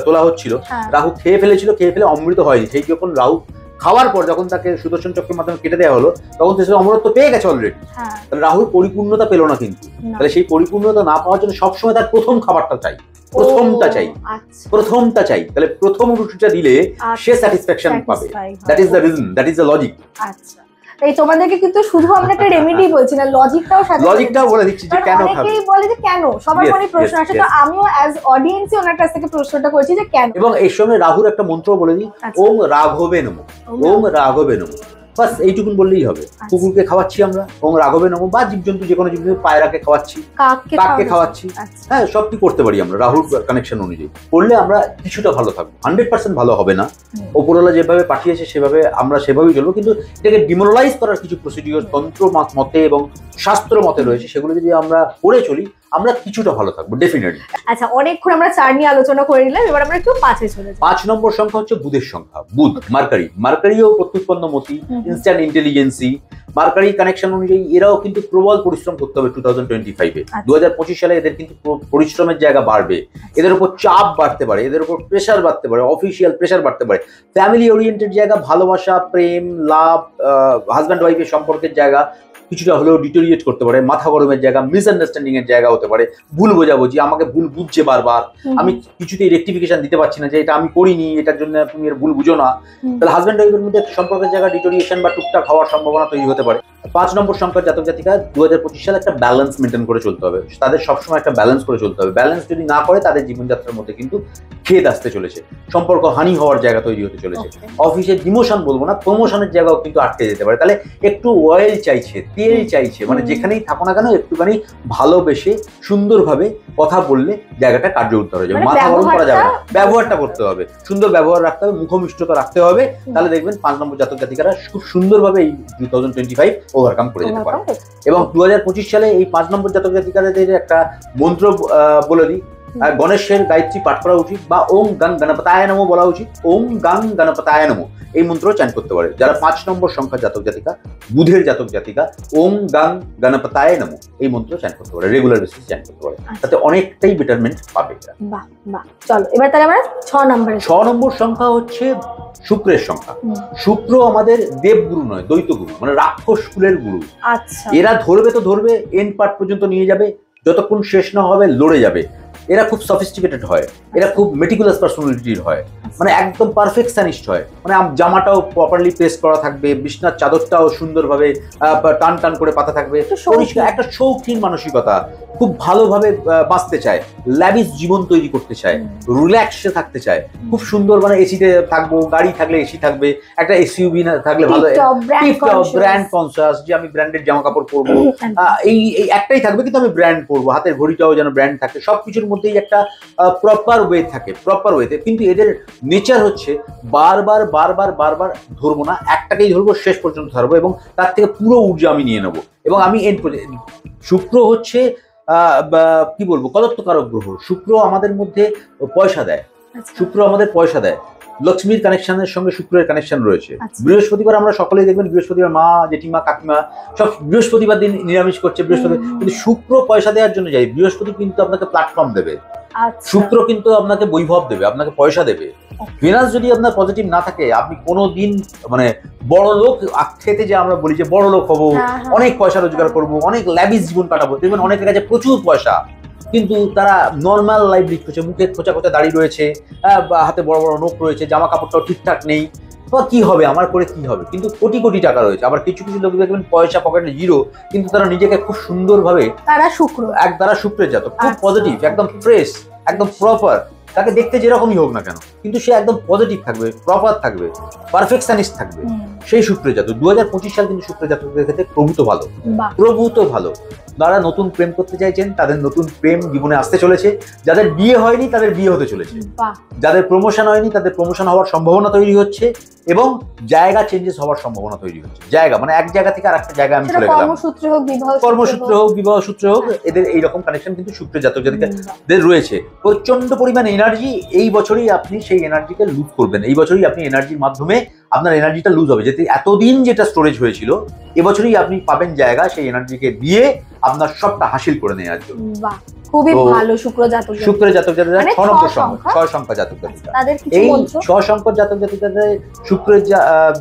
তোলা হচ্ছিল, রাহু খেয়ে ফেলে অমৃত হয়নি। সেই যখন রাহু খাওয়ার পর, যখন তাকে সুদর্শন চক্রের মাধ্যমে কেটে দেওয়া হলো, তখন সে অমরত্ব পেয়ে গেছে অলরেডি। তাহলে রাহুর পরিপূর্ণতা পেল না, কিন্তু তাহলে সেই পরিপূর্ণতা না পাওয়ার জন্য সবসময় তার প্রথম খাবারটা চাই, প্রথমটা চাই। তাহলে প্রথম রুটিটা দিলে সে স্যাটিসফ্যাকশন পাবে। That is the reason, that is the logic. এই তোমাদেরকে কিন্তু শুধু আমরা একটা রেমেডি বলছি না, লজিকটাও বলে দিচ্ছি যে কেন খাবে। অনেকেই বলে যে কেন, সবার মনে প্রশ্ন আসে, তো আমিও অ্যাজ অডিয়েন্সই ওনার কাছ থেকে প্রশ্নটা করছি যে কেন। এবং এর সঙ্গে রাহুর একটা মন্ত্র বলে দিই, ওম রাঘবে নমঃ, ওম রাঘবে নমঃ, বাস এইটুকুন বললেই হবে। কুকুরকে খাওয়াচ্ছি আমরা ওম রাঘবে নমঃ, বা জীবজন্তু, যে কোনো জীবজন্তু, পায়রাকে খাওয়াচ্ছি, কাককে খাওয়াচ্ছি, হ্যাঁ, সব কি করতে পারি আমরা রাহুর কানেকশন অনুযায়ী করলে আমরা কিছুটা ভালো থাকবো। 100% ভালো হবে না, ওপরওয়ালা যেভাবে পাঠিয়েছে সেভাবে আমরা সেভাবেই চলবো, কিন্তু এটাকে ডিমোরালাইজ করার কিছু প্রসিডিওর তন্ত্র মতে এবং শাস্ত্র মতে রয়েছে, সেগুলো যদি আমরা করে চলি, আমরা কিছুটা ভালো থাকবো ডেফিনেটলি। আচ্ছা, অনেকক্ষণ আমরা 4 নিয়ে আলোচনা করে নিলাম, এবার আমরা একটু 5-এ চলে যাই। 5 নম্বর সংখ্যা হচ্ছে বুধের সংখ্যা। বুধ, মার্কারিও প্রত্যুৎপন্ন মতি, ইনস্ট্যান্ট ইন্টেলিজেন্সি। মার্কারি কানেকশন অনুযায়ী এরাও কিন্তু প্রবল পরিশ্রম করতে হবে 2025-এ। 2025 সালে এদের কিন্তু পরিশ্রমের জায়গা বাড়বে, এদের উপর চাপ বাড়তে পারে, এদের উপর প্রেশার বাড়তে পারে, অফিসিয়াল প্রেশার বাড়তে পারে। ফ্যামিলি ওরিয়েন্টেড জায়গা, ভালোবাসা, প্রেম, লাভ, হাজব্যান্ড ওয়াইফের সম্পর্কের জায়গা কিছুটা হলেও ডিটোরিয়েট করতে পারে। মাথা গরমের জায়গা, মিসআন্ডারস্ট্যান্ডিং এর জায়গা হতে পারে, ভুল বোঝাবুঝি, আমাকে ভুল বুঝছে বারবার, আমি কিছুতেই রেকটিফিকেশন দিতে পারছি না যে এটা আমি করিনি, এটার জন্য তুমি এর ভুল বুঝো না। তাহলে হাজব্যান্ড ওয়াইফের মধ্যে সম্পর্কের জায়গা ডিটোরিয়েশন বা টুকটাক হওয়ার সম্ভাবনা তৈরি হতে পারে। 5 নম্বর সংখ্যার জাতক জাতিকা 2025 সালে একটা ব্যালেন্স মেনটেন করে চলতে হবে, তাদের সবসময় একটা ব্যালেন্স করে চলতে হবে। ব্যালেন্স যদি না করে, তাদের জীবনযাত্রার মধ্যে কিন্তু খেদ আসতে চলেছে, সম্পর্ক হানি হওয়ার জায়গা তৈরি হতে চলেছে, অফিসের ডিমোশন বলবো না, প্রমোশনের জায়গাও কিন্তু আটকে যেতে পারে। তাহলে একটু অয়েল চাইছে, তেল চাইছে, মানে যেখানেই থাকো না কেন একটুখানি ভালোবেসে সুন্দরভাবে কথা বললে জায়গাটা কার্য উদ্ধার হয়ে যাবে। মাথা গরম করা যাবে না, ব্যবহারটা করতে হবে, সুন্দর ব্যবহার রাখতে হবে, মুখমিষ্টতা রাখতে হবে, তাহলে দেখবেন 5 নম্বর জাতক জাতিকারা খুব সুন্দরভাবে এই 2025 ওভারকাম করে যেতে পারে। এবং 2025 সালে এই 5 নম্বর জাতক জাতিকাদের একটা মন্ত্র বলে দিই, গণেশের গায়ত্রী পাঠ করা উচিত, বা ওম গাং গণপতায় নমঃ বলা উচিত। ওম গাং গণপতায় নমঃ এই মন্ত্র চ্যান্ট করতে পারে যারা 5 নম্বর সংখ্যা জাতক জাতিকা, বুধের জাতক জাতিকা। ওম গাং গণপতায় নমঃ এই মন্ত্র চ্যান্ট করতে পারে, রেগুলার বেসিস চ্যান্ট করতে পারে, তাতে অনেকটাই বেটারমেন্ট পাবে। বাহ বাহ, চলো এবার তাহলে আমরা 6 নম্বর সংখ্যা হচ্ছে শুক্রের সংখ্যা। শুক্র আমাদের দেবগুরু নয়, দ্বৈত গুরু, মানে রাক্ষস কুলের গুরু। আচ্ছা, এরা ধরবে তো ধরবে, এন্ড পার্ট পর্যন্ত নিয়ে যাবে, যতক্ষণ শেষ না হবে লড়ে যাবে। এরা খুব সফিস্টিকেটেড হয়, এরা খুব মেটিকুলাস পার্সোনালিটির হয়, মানে একদম পারফেকশনিস্ট হয়। মানে জামাটাও প্রপারলি প্রেস করা থাকবে, বিছনার চাদরটাও সুন্দরভাবে টান টান করে পাতা থাকবে, পরিষ্কার, একটা শৌখিন মানসিকতা, খুব ভালোভাবে বাঁচতে চায়, ল্যাভিশ জীবন তৈরি করতে চায়, রিল্যাক্সে থাকতে চায়, খুব সুন্দর, মানে এসিতে থাকবো, গাড়ি থাকলে এসি থাকবে, একটা এসইউভি না থাকলে ভালো, ব্র্যান্ড কনসিয়াস, যে আমি ব্র্যান্ডেড জামা কাপড় পরবো, এই একটাই থাকবে, কিন্তু আমি ব্র্যান্ড পরবো, হাতের ঘড়িটাও যেন ব্র্যান্ড থাকে, সবকিছুর মধ্যেই একটা প্রপার ওয়ে থাকে, প্রপার ওয়েতে। কিন্তু এদের নেচার হচ্ছে বারবার বারবার বারবার ধরবো না, একটাকেই ধরবো, শেষ পর্যন্ত ধরবো, এবং তার থেকে পুরো ঊর্জা আমি নিয়ে নেবো। এবং আমি শুক্র হচ্ছে কি বলবো, কদত্বকারক গ্রহ। শুক্র আমাদের মধ্যে পয়সা দেয়, শুক্র আমাদের পয়সা দেয়, লক্ষ্মীর কানেকশনের সঙ্গে শুক্রের কানেকশন রয়েছে। বৃহস্পতিবার আমরা সকলেই দেখবেন, বৃহস্পতিবার মা, জেঠিমা, কাকিমা সব বৃহস্পতিবার দিন নিরামিষ করছে, বৃহস্পতি, কিন্তু শুক্র পয়সা দেওয়ার জন্য যাই। বৃহস্পতি কিন্তু আপনাকে প্ল্যাটফর্ম দেবে, শুক্র কিন্তু আপনাকে বৈভব দেবে, আপনাকে পয়সা দেবে। ভেনাস যদি আপনার পজিটিভ না থাকে, আপনি কোনোদিন মানে বড় লোক খেতে, যে আমরা বলি যে বড় লোক হবো, অনেক পয়সা রোজগার করবো, অনেক ল্যাভিশ জীবন কাটাবো, দেখবেন অনেকের কাছে প্রচুর পয়সা, কিন্তু তারা নর্মাল লাইফ লিড করছে, মুখে খোঁচা খোঁচা দাড়ি রয়েছে, হাতে বড় বড় নখ রয়েছে, জামা কাপড়টাও ঠিকঠাক নেই, বা কি হবে আমার করে, কি হবে, কিন্তু কোটি কোটি টাকা রয়েছে। আবার কিছু কিছু লোক দেখবেন পয়সা পকেটে জিরো, কিন্তু তারা নিজেকে খুব সুন্দরভাবে, তারা শুক্রের জাতক, খুব পজিটিভ, একদম ফ্রেশ, একদম প্রপার, তাকে দেখতে যেরকমই হোক না কেন, কিন্তু সে একদম পজিটিভ থাকবে, প্রপার থাকবে, পারফেকশনিস্ট থাকবে, সেই শুক্রের জাতক। 2025 সাল কিন্তু শুক্রের জাতকদের ক্ষেত্রে প্রভূত ভালো। যারা নতুন প্রেম করতে চাইছেন, তাদের নতুন প্রেম জীবনে আসতে চলেছে। যাদের বিয়ে হয়নি, তাদের বিয়ে হতে চলেছে। যাদের প্রমোশন হয়নি, তাদের প্রমোশন হওয়ার সম্ভাবনা তৈরি হচ্ছে, এবং জায়গা চেঞ্জেস হওয়ার সম্ভাবনা তৈরি হচ্ছে। জায়গা মানে এক জায়গা থেকে আরেকটা জায়গায় আমি চলে গেলাম, কর্মসূত্রে হোক, বিবাহ সূত্রে হোক, এদের এইরকম কানেকশন কিন্তু শুক্রের জাতক জাতিকাদের রয়েছে। প্রচন্ড পরিমাণ এনার্জি, এই বছরই আপনি সেই এনার্জিকে লুজ করবেন, এই বছরই আপনি এনার্জির মাধ্যমে আপনার এনার্জিটা লুজ হবে। যেতে এতদিন যেটা স্টোরেজ হয়েছিল, এবছরই আপনি পাবেন জায়গা সেই এনার্জিকে দিয়ে আপনার সবটা হাসিল করে নেওয়ার জন্য। খুবই ভালো শুক্রের জাতক জাতিকা, 6 সংখ্যা জাতক জাতিকা, এই 6 সংখ্যার জাতক জাতিকাদের শুক্রের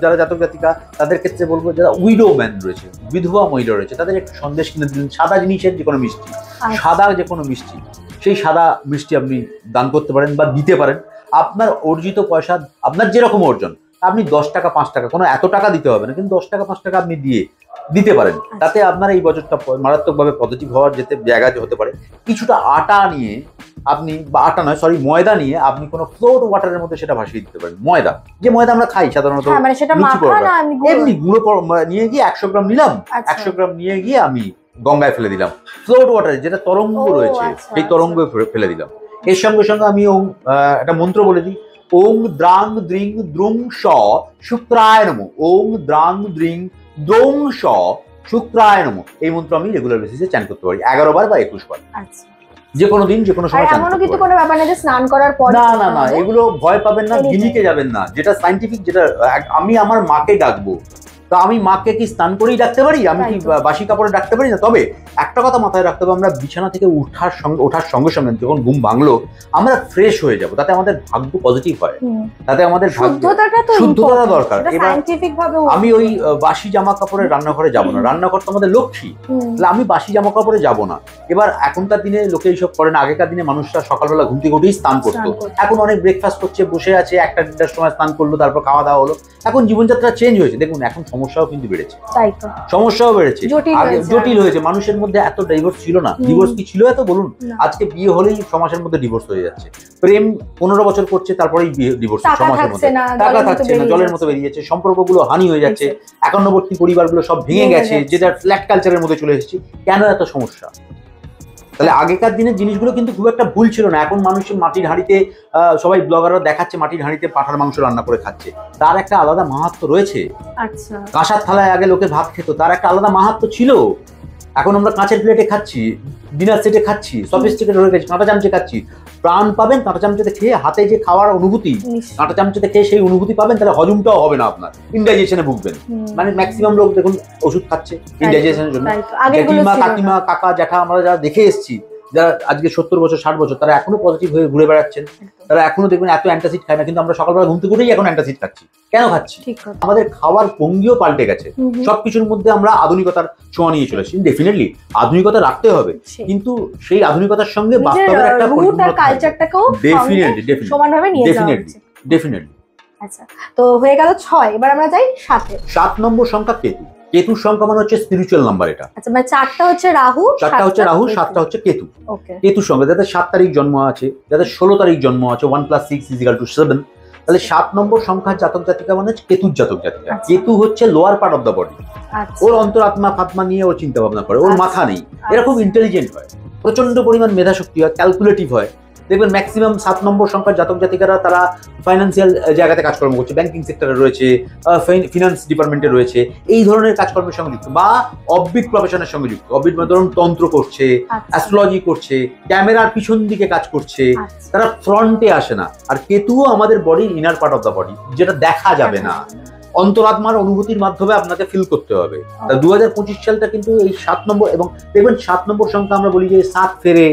যারা জাতক জাতিকা, তাদের ক্ষেত্রে বলবো, যারা উইডো ম্যান রয়েছে, বিধবা মহিলা রয়েছে, তাদের একটু সন্দেশ কিনে দিন, সাদা জিনিসের যে কোনো মিষ্টি, সাদা যে কোনো মিষ্টি, সেই সাদা মিষ্টি আপনি দান করতে পারেন বা দিতে পারেন। আপনার অর্জিত পয়সা, আপনার যেরকম অর্জন, আপনি 10 টাকা 5 টাকা, কোনো এত টাকা দিতে হবে না, কিন্তু 10 টাকা 5 টাকা আপনি দিতে পারেন। তাতে আপনার এই বছরটা মারাত্মকভাবে পজিটিভ হওয়ার যেতে জায়গা হতে পারে। কিছুটা আটা নিয়ে আপনি, বা আটা নয় সরি, ময়দা নিয়ে আপনি কোনো ফ্লোট ওয়াটারের মধ্যে সেটা ভাসিয়ে দিতে পারেন। ময়দা, যে ময়দা আমরা খাই সাধারণত, এমনি গুঁড়ো নিয়ে গিয়ে 100 গ্রাম নিলাম, 100 গ্রাম নিয়ে গিয়ে আমি গঙ্গায় ফেলে দিলাম, ফ্লোট ওয়াটারে, যেটা তরঙ্গ রয়েছে সেই তরঙ্গ ফেলে দিলাম। এর সঙ্গে সঙ্গে আমি একটা মন্ত্র বলে দিই, ওং দ্রাং দ্রিং দ্রুং স শুক্রায় নমঃ, ওং দ্রাং দ্রিং দ্রুং স শুক্রায় নমঃ। এই মন্ত্র আমি রেগুলার বেসিসে চ্যান করতে পারি 11 বার বা 21 বার, যে কোনো দিন, যে কোনো সময়। এমনও কিন্তু কোনো ব্যাপার না যে স্নান করার পর, না, এগুলো ভয় পাবেন না, গিমিকে যাবেন না, যেটা সায়েন্টিফিক, যেটা আমি আমার মাকে ডাকবো, তো আমি মাকে কি স্নান করেই ডাকতে পারি? আমি কি বাসি কাপড়ে ডাকতে পারি না? তবে একটা কথা মাথায় রাখতে হবে, আমরা বিছানা থেকে ওঠার সঙ্গে সঙ্গে যখন ঘুম ভাঙলো, আমরা ফ্রেশ হয়ে যাব, তাতে আমাদের ভাগ্য পজিটিভ হয়, তাতে আমাদের শুদ্ধতাটা দরকার। আমি ওই বাসি জামা কাপড়ে রান্নাঘরে যাব না, রান্নাঘর তো আমাদের লক্ষ্মী, তাহলে আমি বাসি জামা কাপড়ে যাব না। এবার এখনকার দিনে লোকে এইসব করে না, আগেকার দিনে মানুষরা সকালবেলা ঘুম থেকে উঠেই স্নান করতো, এখন অনেক ব্রেকফাস্ট করছে, বসে আছে, 1টা-2টার সময় স্নান করলো, তারপর খাওয়া দাওয়া হলো। এখন জীবনযাত্রা চেঞ্জ হয়েছে, দেখুন এখন সমস্যাও কিন্তু বেড়েছে, জটিল হয়েছে। মানুষের মধ্যে এত ডিভোর্স ছিল না, ডিভোর্স কি ছিল এত বলুন? আজকে বিয়ে হলেই 6 মাসের মধ্যে ডিভোর্স হয়ে যাচ্ছে, প্রেম 15 বছর করছে, তারপরেই ডিভোর্স 6 মাসের মধ্যে, টাকা থাকছে না, জলের মতো বেরিয়ে যাচ্ছে, সম্পর্কগুলো হানি হয়ে যাচ্ছে, একান্নবর্তী পরিবারগুলো সব ভেঙে গেছে, যেটা ফ্ল্যাট কালচারের মধ্যে চলে এসেছে। কেন এত সমস্যা? তাহলে আগেকার দিনের জিনিসগুলো কিন্তু খুব একটা ভুল ছিল না। এখন মানুষের মাটির হাঁড়িতে, সবাই ব্লগাররা দেখাচ্ছে মাটির হাঁড়িতে পাঁঠার মাংস রান্না করে খাচ্ছে, তার একটা আলাদা মাহাত্ম্য রয়েছে। কাঁসার থালায় আগে লোকে ভাত খেত, তার একটা আলাদা মাহাত্ম্য ছিল। এখন আমরা কাঁচের প্লেটে খাচ্ছি, ডিনার সেটে খাচ্ছি, সফিস্টিকেটেড হয়ে গেছি, কাঁটা চামচে খাচ্ছি। প্রাণ পাবেন কাঁটা চামচেতে খেয়ে, হাতে যে খাওয়ার অনুভূতি, কাঁটা চামচেতে খেয়ে সেই অনুভূতি পাবেন, তাহলে হজমটাও হবে না, আপনার ইনডাইজেশনে ভুগবেন। মানে ম্যাক্সিমাম লোক দেখুন ওষুধ খাচ্ছে ইনডাইজেশনের জন্য। জেঠিমা, কাকিমা, কাকা, জ্যাঠা, আমরা যারা দেখে এসেছি, যারা আজকে 70 বছর 60 বছর তারা এখনো পজিটিভ হয়ে ঘুরে বেড়াচ্ছেন, তারা এখনো দেখবেন এত অ্যান্টাসিড খায় না, কিন্তু আমরা সকালবেলা ঘুম থেকে উঠেই এখন অ্যান্টাসিড খাচ্ছি। কেন খাচ্ছি? আমাদের খাওয়ার ভঙ্গিও পাল্টে গেছে, সবকিছুর মধ্যে আমরা আধুনিকতার ছোঁয়া নিয়ে চলেছি। ডেফিনেটলি আধুনিকতা রাখতে হবে, কিন্তু সেই আধুনিকতার সঙ্গে বাস্তবের একটা কালচারটাকেও সমানভাবে নিয়ে যাওয়া উচিত। ডেফিনেটলি। আচ্ছা, তো হয়ে গেল 6, এবার আমরা যাই 7-এ। 7 নম্বর সংখ্যা কেতু। কেতুর সংখ্যা মানে হচ্ছে স্পিরিচুয়াল নাম্বার এটা। আচ্ছা, মানে 4টা হচ্ছে রাহু, 4টা হচ্ছে রাহু, 7টা হচ্ছে কেতু। ওকে। কেতুর সংখ্যা যাদের 7 তারিখ জন্ম আছে, যাদের 16 তারিখ জন্ম আছে, 1 + 6 = 7, তাহলে 7 নম্বর সংখ্যার জাতক জাতিকা মানে হচ্ছে কেতুর জাতক জাতিকা। কেতু হচ্ছে lower part of the body. ওর অন্তরাত্মা ফাত্মা নিয়ে ওর চিন্তা ভাবনা করে, ওর মাথা নেই, এরা খুব ইন্টেলিজেন্ট হয়, প্রচন্ড পরিমাণ মেধাশক্তি হয়, ক্যালকুলেটিভ হয়। দেখবেন ম্যাক্সিমাম 7 নম্বর সংখ্যার জাতক জাতিকারা তারা ফাইন্যান্সিয়াল জায়গাতে কাজকর্ম করছে, ব্যাংকিং সেক্টরে রয়েছে, ফিনান্স ডিপার্টমেন্টে রয়েছে, এই ধরনের কাজকর্মের সঙ্গে যুক্ত, বা অববিট প্রফেশনের সঙ্গে যুক্ত। অববিট মানে ধরুন তন্ত্র করছে, অ্যাস্ট্রোলজি করছে, ক্যামেরার পিছন দিকে কাজ করছে, তারা ফ্রন্টে আসে না। আর কেতুও আমাদের বডির inner part of the body, যেটা দেখা যাবে না, অন্তরাত্মার অনুভূতির মাধ্যমে আপনাকে ফিল করতে হবে। 2025 সালটা কিন্তু এই 7 নম্বর, এবং দেখবেন 7 নম্বর সংখ্যা আমরা বলি যে 7 ফেরে,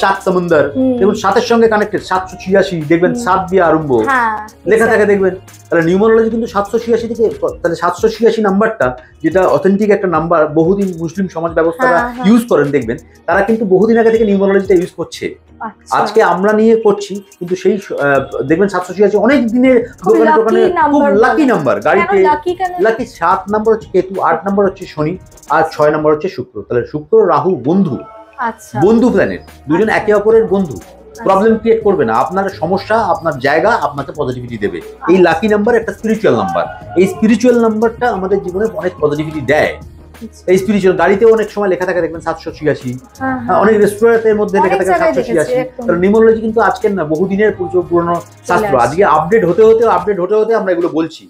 7 সমুন্দর, দেখুন 7-এর সঙ্গে কানেক্টেড। 786 দেখবেন 7 দিয়ে আরম্ভ লেখা থাকে দেখবেন। তাহলে নিউমারোলজি কিন্তু 786 থেকে, তাহলে 786 নাম্বারটা যেটা অথেন্টিক একটা নাম্বার, বহুদিন মুসলিম সমাজ ব্যবস্থারা ইউজ করেন দেখবেন, তারা কিন্তু বহুদিন আগে থেকে নিউমারোলজিটা ইউজ করছে। আজকে আমরা নিয়ে করছি, কিন্তু সেই দেখবেন 786 অনেক দিনের দোকানে দোকানে খুব লাকি নাম্বার, গাড়িতে লাকি। 7 নম্বর হচ্ছে কেতু, 8 নম্বর হচ্ছে শনি, আর 6 নম্বর হচ্ছে শুক্র। তাহলে শুক্র রাহু বন্ধু, বন্ধু প্ল্যানেট, দুজন একে অপরের বন্ধু, প্রবলেম ক্রিয়েট করবে না। আপনার সমস্যা, আপনার জায়গা আপনাকে পজিটিভিটি দেবে। এই লাকি নাম্বার একটা স্পিরিচুয়াল নাম্বার, এই স্পিরিচুয়াল নাম্বারটা আমাদের জীবনে অনেক পজিটিভিটি দেয়। এই স্পিরিচুয়াল গাড়িতে অনেক সময় লেখা থাকে দেখবেন 786, অনেক রেস্টুরেন্টের মধ্যে লেখা থাকে 786। কারণ নিউমারোলজি কিন্তু আজকের না, বহুদিনের পুরনো শাস্ত্র, আজকে আপডেট হতে হতে আমরা এগুলো বলছি।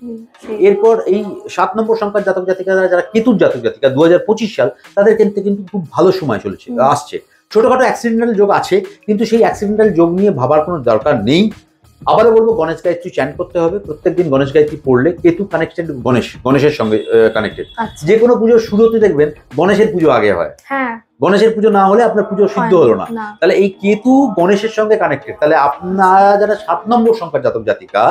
এরপর এই 7 নম্বর সংখ্যার জাতক জাতিকারা যারা কেতুর জাতক জাতিকা, 2025 সাল তাদের কিন্তু খুব ভালো সময় চলেছে, আসছে। ছোটখাটো অ্যাক্সিডেন্টাল যোগ আছে, কিন্তু সেই অ্যাক্সিডেন্টাল যোগ নিয়ে ভাবার কোনো দরকার নেই। আবারও বলবো, গণেশ গায়ত্রী চ্যান্ট করতে হবে প্রত্যেকদিন। গণেশ গায়ত্রী পড়লে কেতু কানেক্টেড গণেশের সঙ্গে কানেক্টেড। যে কোনো পুজোর শুরুতে দেখবেন গণেশের পুজো আগে হয়, গণেশের পুজো না হলে আপনার পুজো সিদ্ধ হলো না। তাহলে এই কেতু গণেশের সঙ্গে কানেক্টেড। তাহলে আপনারা যারা 7 নম্বর সংখ্যার জাতক জাতিকা,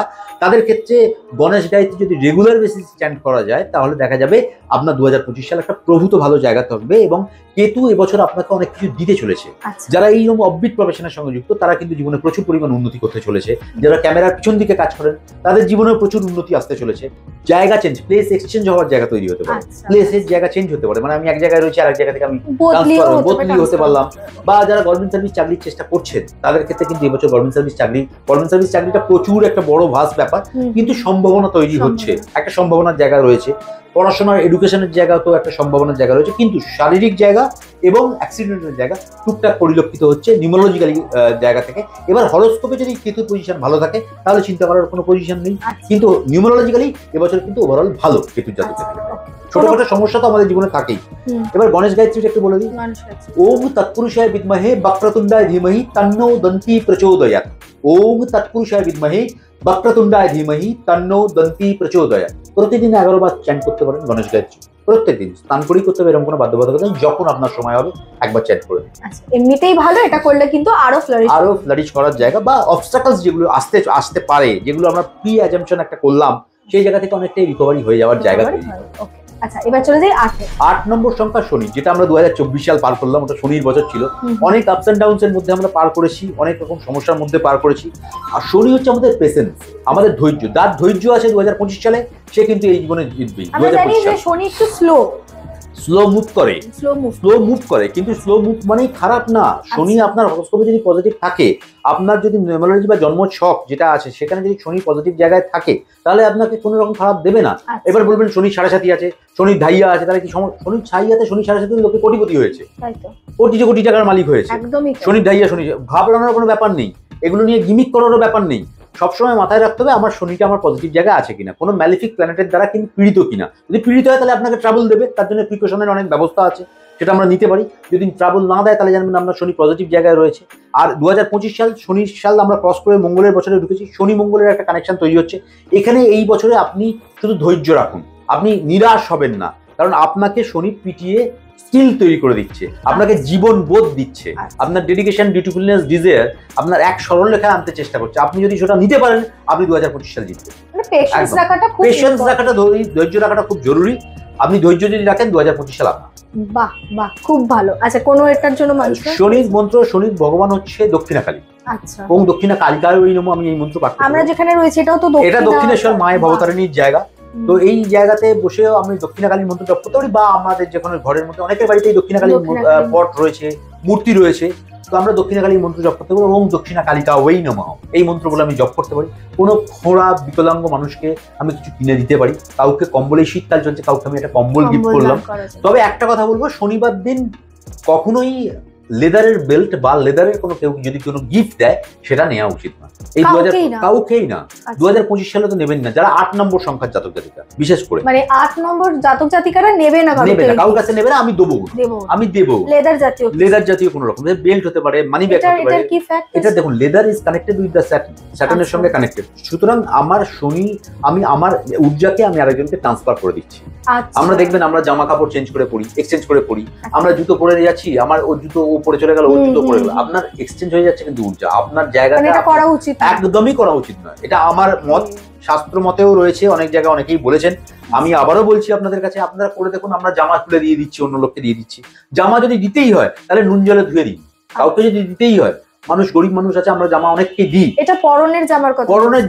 তাদের ক্ষেত্রে গণেশ গায়ত্রী যদি রেগুলার বেসিস চ্যান্ট করা যায়, তাহলে দেখা যাবে আপনার 2025 সাল একটা প্রভূত ভালো জায়গা থাকবে, এবং কেতু এবছর আপনাকে অনেক কিছু দিতে চলেছে। যারা এইরকম অববিট প্রফেশনের সঙ্গে যুক্ত, তারা কিন্তু জীবনে প্রচুর পরিমাণ উন্নতি করতে চলেছে। যারা ক্যামেরার পিছন দিকে কাজ করেন, তাদের জীবনেও প্রচুর উন্নতি আসতে চলেছে। জায়গা চেঞ্জ, প্লেস এক্সচেঞ্জ হওয়ার জায়গা তৈরি হতে পারে, প্লেসের জায়গা চেঞ্জ হতে পারে, মানে আমি এক জায়গায় রয়েছি, আরেক জায়গা থেকে আমি বদলি হতে পারলাম। বা যারা গভর্নমেন্ট সার্ভিস চাকরির চেষ্টা করছেন, তাদের ক্ষেত্রে কিন্তু এবছর গভর্নমেন্ট সার্ভিস চাকরিটা প্রচুর একটা বড় ভাস্ট ব্যাপার, কিন্তু সম্ভাবনা তৈরি হচ্ছে, একটা সম্ভাবনার জায়গা রয়েছে। পড়াশোনার এডুকেশনের জায়গা তো একটা সম্ভাবনার জায়গা রয়েছে, কিন্তু শারীরিক জায়গা এবং অ্যাক্সিডেন্টের জায়গা টুকটাক পরিলক্ষিত হচ্ছে নিউমারোলজিক্যালি জায়গা থেকে। এবার হরোস্কোপে যদি কেতুর পজিশন ভালো থাকে, তাহলে চিন্তা করার কোনো পজিশন নেই, কিন্তু নিউমারোলজিক্যালি এবছর কিন্তু ওভারঅল ভালো কেতুর জাতক জাতিকা। ছোটখাটো সমস্যা তো আমাদের জীবনে থাকেই। এবার গণেশ গায়ত্রীটা একটু বলে দিই। ওম তৎপুরুষায় বিদ্মহে বক্রতুণ্ডায় ধীমহি তন্নো দন্তি প্রচোদয়াৎ। ওম তৎপুরুষায় বিদ্মহে বক্রতুণ্ডায় ধীমহি তন্নো দন্তি প্রচোদয়াৎ। প্রতিদিন 11 বার চ্যান্ট করতে পারেন গণেশ গায়ত্রী, প্রত্যেকদিন স্নান করেই করতে হবে, এরকম কোনো বাধ্যবাধকতা নেই। যখন আপনার সময় হবে একবার চ্যান্ট করে দিন। এমনিতেই ভালো, এটা করলে কিন্তু আরো ফ্লারিশ করার জায়গা, বা অবস্টাকলস যেগুলো আসতে পারে, যেগুলো আমরা প্রি অ্যাজাম্পশন একটা করলাম, সেই জায়গা থেকে অনেকটাই রিকভারি হয়ে যাওয়ার জায়গা তৈরি হয়। আচ্ছা, এবার চলে যাই 8 নম্বর সংখ্যা শনি, যেটা আমরা 2024 সাল পার করলাম। ওটা শনির বছর ছিল, অনেক আপস এন্ড ডাউনস এর মধ্যে আমরা পার করেছি, অনেক রকম সমস্যার মধ্যে পার করেছি। আর শনি হচ্ছে আমাদের পেশেন্স, আমাদের ধৈর্য। যার ধৈর্য আছে 2025 সালে, সে কিন্তু এই জীবনে জিতবেই। শনি একটু স্লো মুভ করে, কিন্তু স্লো মুভ মানেই খারাপ না। শনি আপনার হরোস্কোপে যদি পজিটিভ থাকে, আপনার যদি নিউমারোলজি বা জন্ম ছক যেটা আছে সেখানে যদি শনি পজিটিভ জায়গায় থাকে, তাহলে আপনাকে কোনো রকম খারাপ দেবে না। এবার বলবেন শনি 7.5 আছে, শনি ধাইয়া আছে, তাহলে কি শনি ছাইয়াতে শনি 7.5 লোকে কোটিপতি হয়েছে, কোটি টাকার মালিক হয়েছে। শনি ধাইয়া, শনি ভাবলানোর কোনো ব্যাপার নেই, এগুলো নিয়ে গিমিক করারও ব্যাপার নেই। সবসময় মাথায় রাখতে হবে আমার শনিটা আমার পজিটিভ জায়গায় আছে কিনা, কোনো ম্যালিফিক প্ল্যানেটের দ্বারা কিন্তু পীড়িত কিনা। যদি পীড়িত হয়, তাহলে আপনাকে ট্রাবল দেবে, তার জন্য প্রিকশনের অনেক ব্যবস্থা আছে, সেটা আমরা নিতে পারি। যদি ট্রাবল না দেয়, তাহলে জানবেন আমরা শনি পজিটিভ জায়গায় রয়েছে। আর 2025 সাল শনির সাল আমরা ক্রস করে মঙ্গলের বছরে ঢুকেছি। শনি মঙ্গলের একটা কানেকশন তৈরি হচ্ছে এখানে। এই বছরে আপনি শুধু ধৈর্য রাখুন, আপনি নিরাশ হবেন না, কারণ আপনাকে শনি পিটিয়ে স্কিল তৈরি করে দিচ্ছে, আপনাকে জীবন বোধ দিচ্ছে, আপনার ডেডিকেশন, ডিউটিফুলনেস, ডিজায়ার আপনার এক সরল লেখায় আনতে চেষ্টা করছে। আপনি যদি সেটা নিতে পারেন, আপনি 2025 সাল জিতবেন। পেশেন্স রাখাটা খুব পেশেন্স রাখাটা, ধৈর্য রাখাটা খুব জরুরি। আপনি ধৈর্য যদি রাখেন 2025 সাল আপনার। বাহ বাহ, খুব ভালো। আচ্ছা, কোন এটার জন্য মন্ত্র? শনির মন্ত্র, শনির ভগবান হচ্ছে দক্ষিণাকালী। আচ্ছা, ওম দক্ষিণা কালিকায় ওই নমঃ, আমি এই মন্ত্র পাঠ করি। আমরা যেখানে রয়েছে এটাও তো এটা দক্ষিণেশ্বর মায়ের ভবতারিণীর জায়গা। তো এই জায়গাতে বসেও আমি দক্ষিণাকালীর মন্ত্র জপ করতে পারি, বা আমাদের যে কোনো ঘরের মধ্যে অনেকের বাড়িতেই দক্ষিণাকালীর পট রয়েছে, মূর্তি রয়েছে, তো আমরা দক্ষিণাকালীর মন্ত্র জপ করতে পারি। ওম দক্ষিণা কালিকা ওই নমঃ, এই মন্ত্র বলে আমি জপ করতে পারি। কোনো খোঁড়া বিকলাঙ্গ মানুষকে আমি কিছু কিনে দিতে পারি, কাউকে কম্বল, এই শীতকাল চলছে, কাউকে আমি একটা কম্বল গিফট করলাম। তবে একটা কথা বলবো, শনিবার দিন কখনোই লেদারের বেল্ট বা লেদারের কোনো কেউ যদি কোনো গিফট দেয়, সেটা নেওয়া উচিত না। এই কাউকেই না। 2025 সালে তো নেবেন না যারা 8 নম্বর সংখ্যার জাতক জাতিকা, বিশেষ করে মানে 8 নম্বর জাতক জাতিকারা নেবে না, কারোর কাছে নেবে না। আমি দেবো লেদার জাতীয় কোনো রকম বেল্ট হতে পারে, মানি ব্যাগ হতে পারে। এটা দেখুন, leather is connected with the স্যাটার্নের সঙ্গে কানেক্টেড। সুতরাং আমার শনি, আমি আমার ঊর্জাকে আমি আরেকজনকে ট্রান্সফার করে দিচ্ছি। আমরা দেখবেন, আমরা জামা কাপড় চেঞ্জ করে পরি, এক্সচেঞ্জ করে পরি। আমরা জুতো পরে যাচ্ছি, আমার ও জুতো ও পরে চলে গেল, ও জুতো পরে গেল, আপনার এক্সচেঞ্জ হয়ে যাচ্ছে। কিন্তু ঊর্জা আপনার জায়গাটা করা উচিত, একদমই করা উচিত নয়। এটা আমার মত, শাস্ত্র মতেও রয়েছে, অনেক জায়গায় অনেকেই বলেছেন। আমি আবারও বলছি আপনাদের কাছে, আপনারা করে দেখুন। আমরা জামা তুলে দিয়ে দিচ্ছি, অন্য লোককে দিয়ে দিচ্ছি। জামা যদি দিতেই হয়, তাহলে নুন জলে ধুয়ে দিন। কাউকে যদি দিতেই হয়, মানুষ, গরিব মানুষ আছে, আমরা জামা অনেককে দিই। এটা পরনের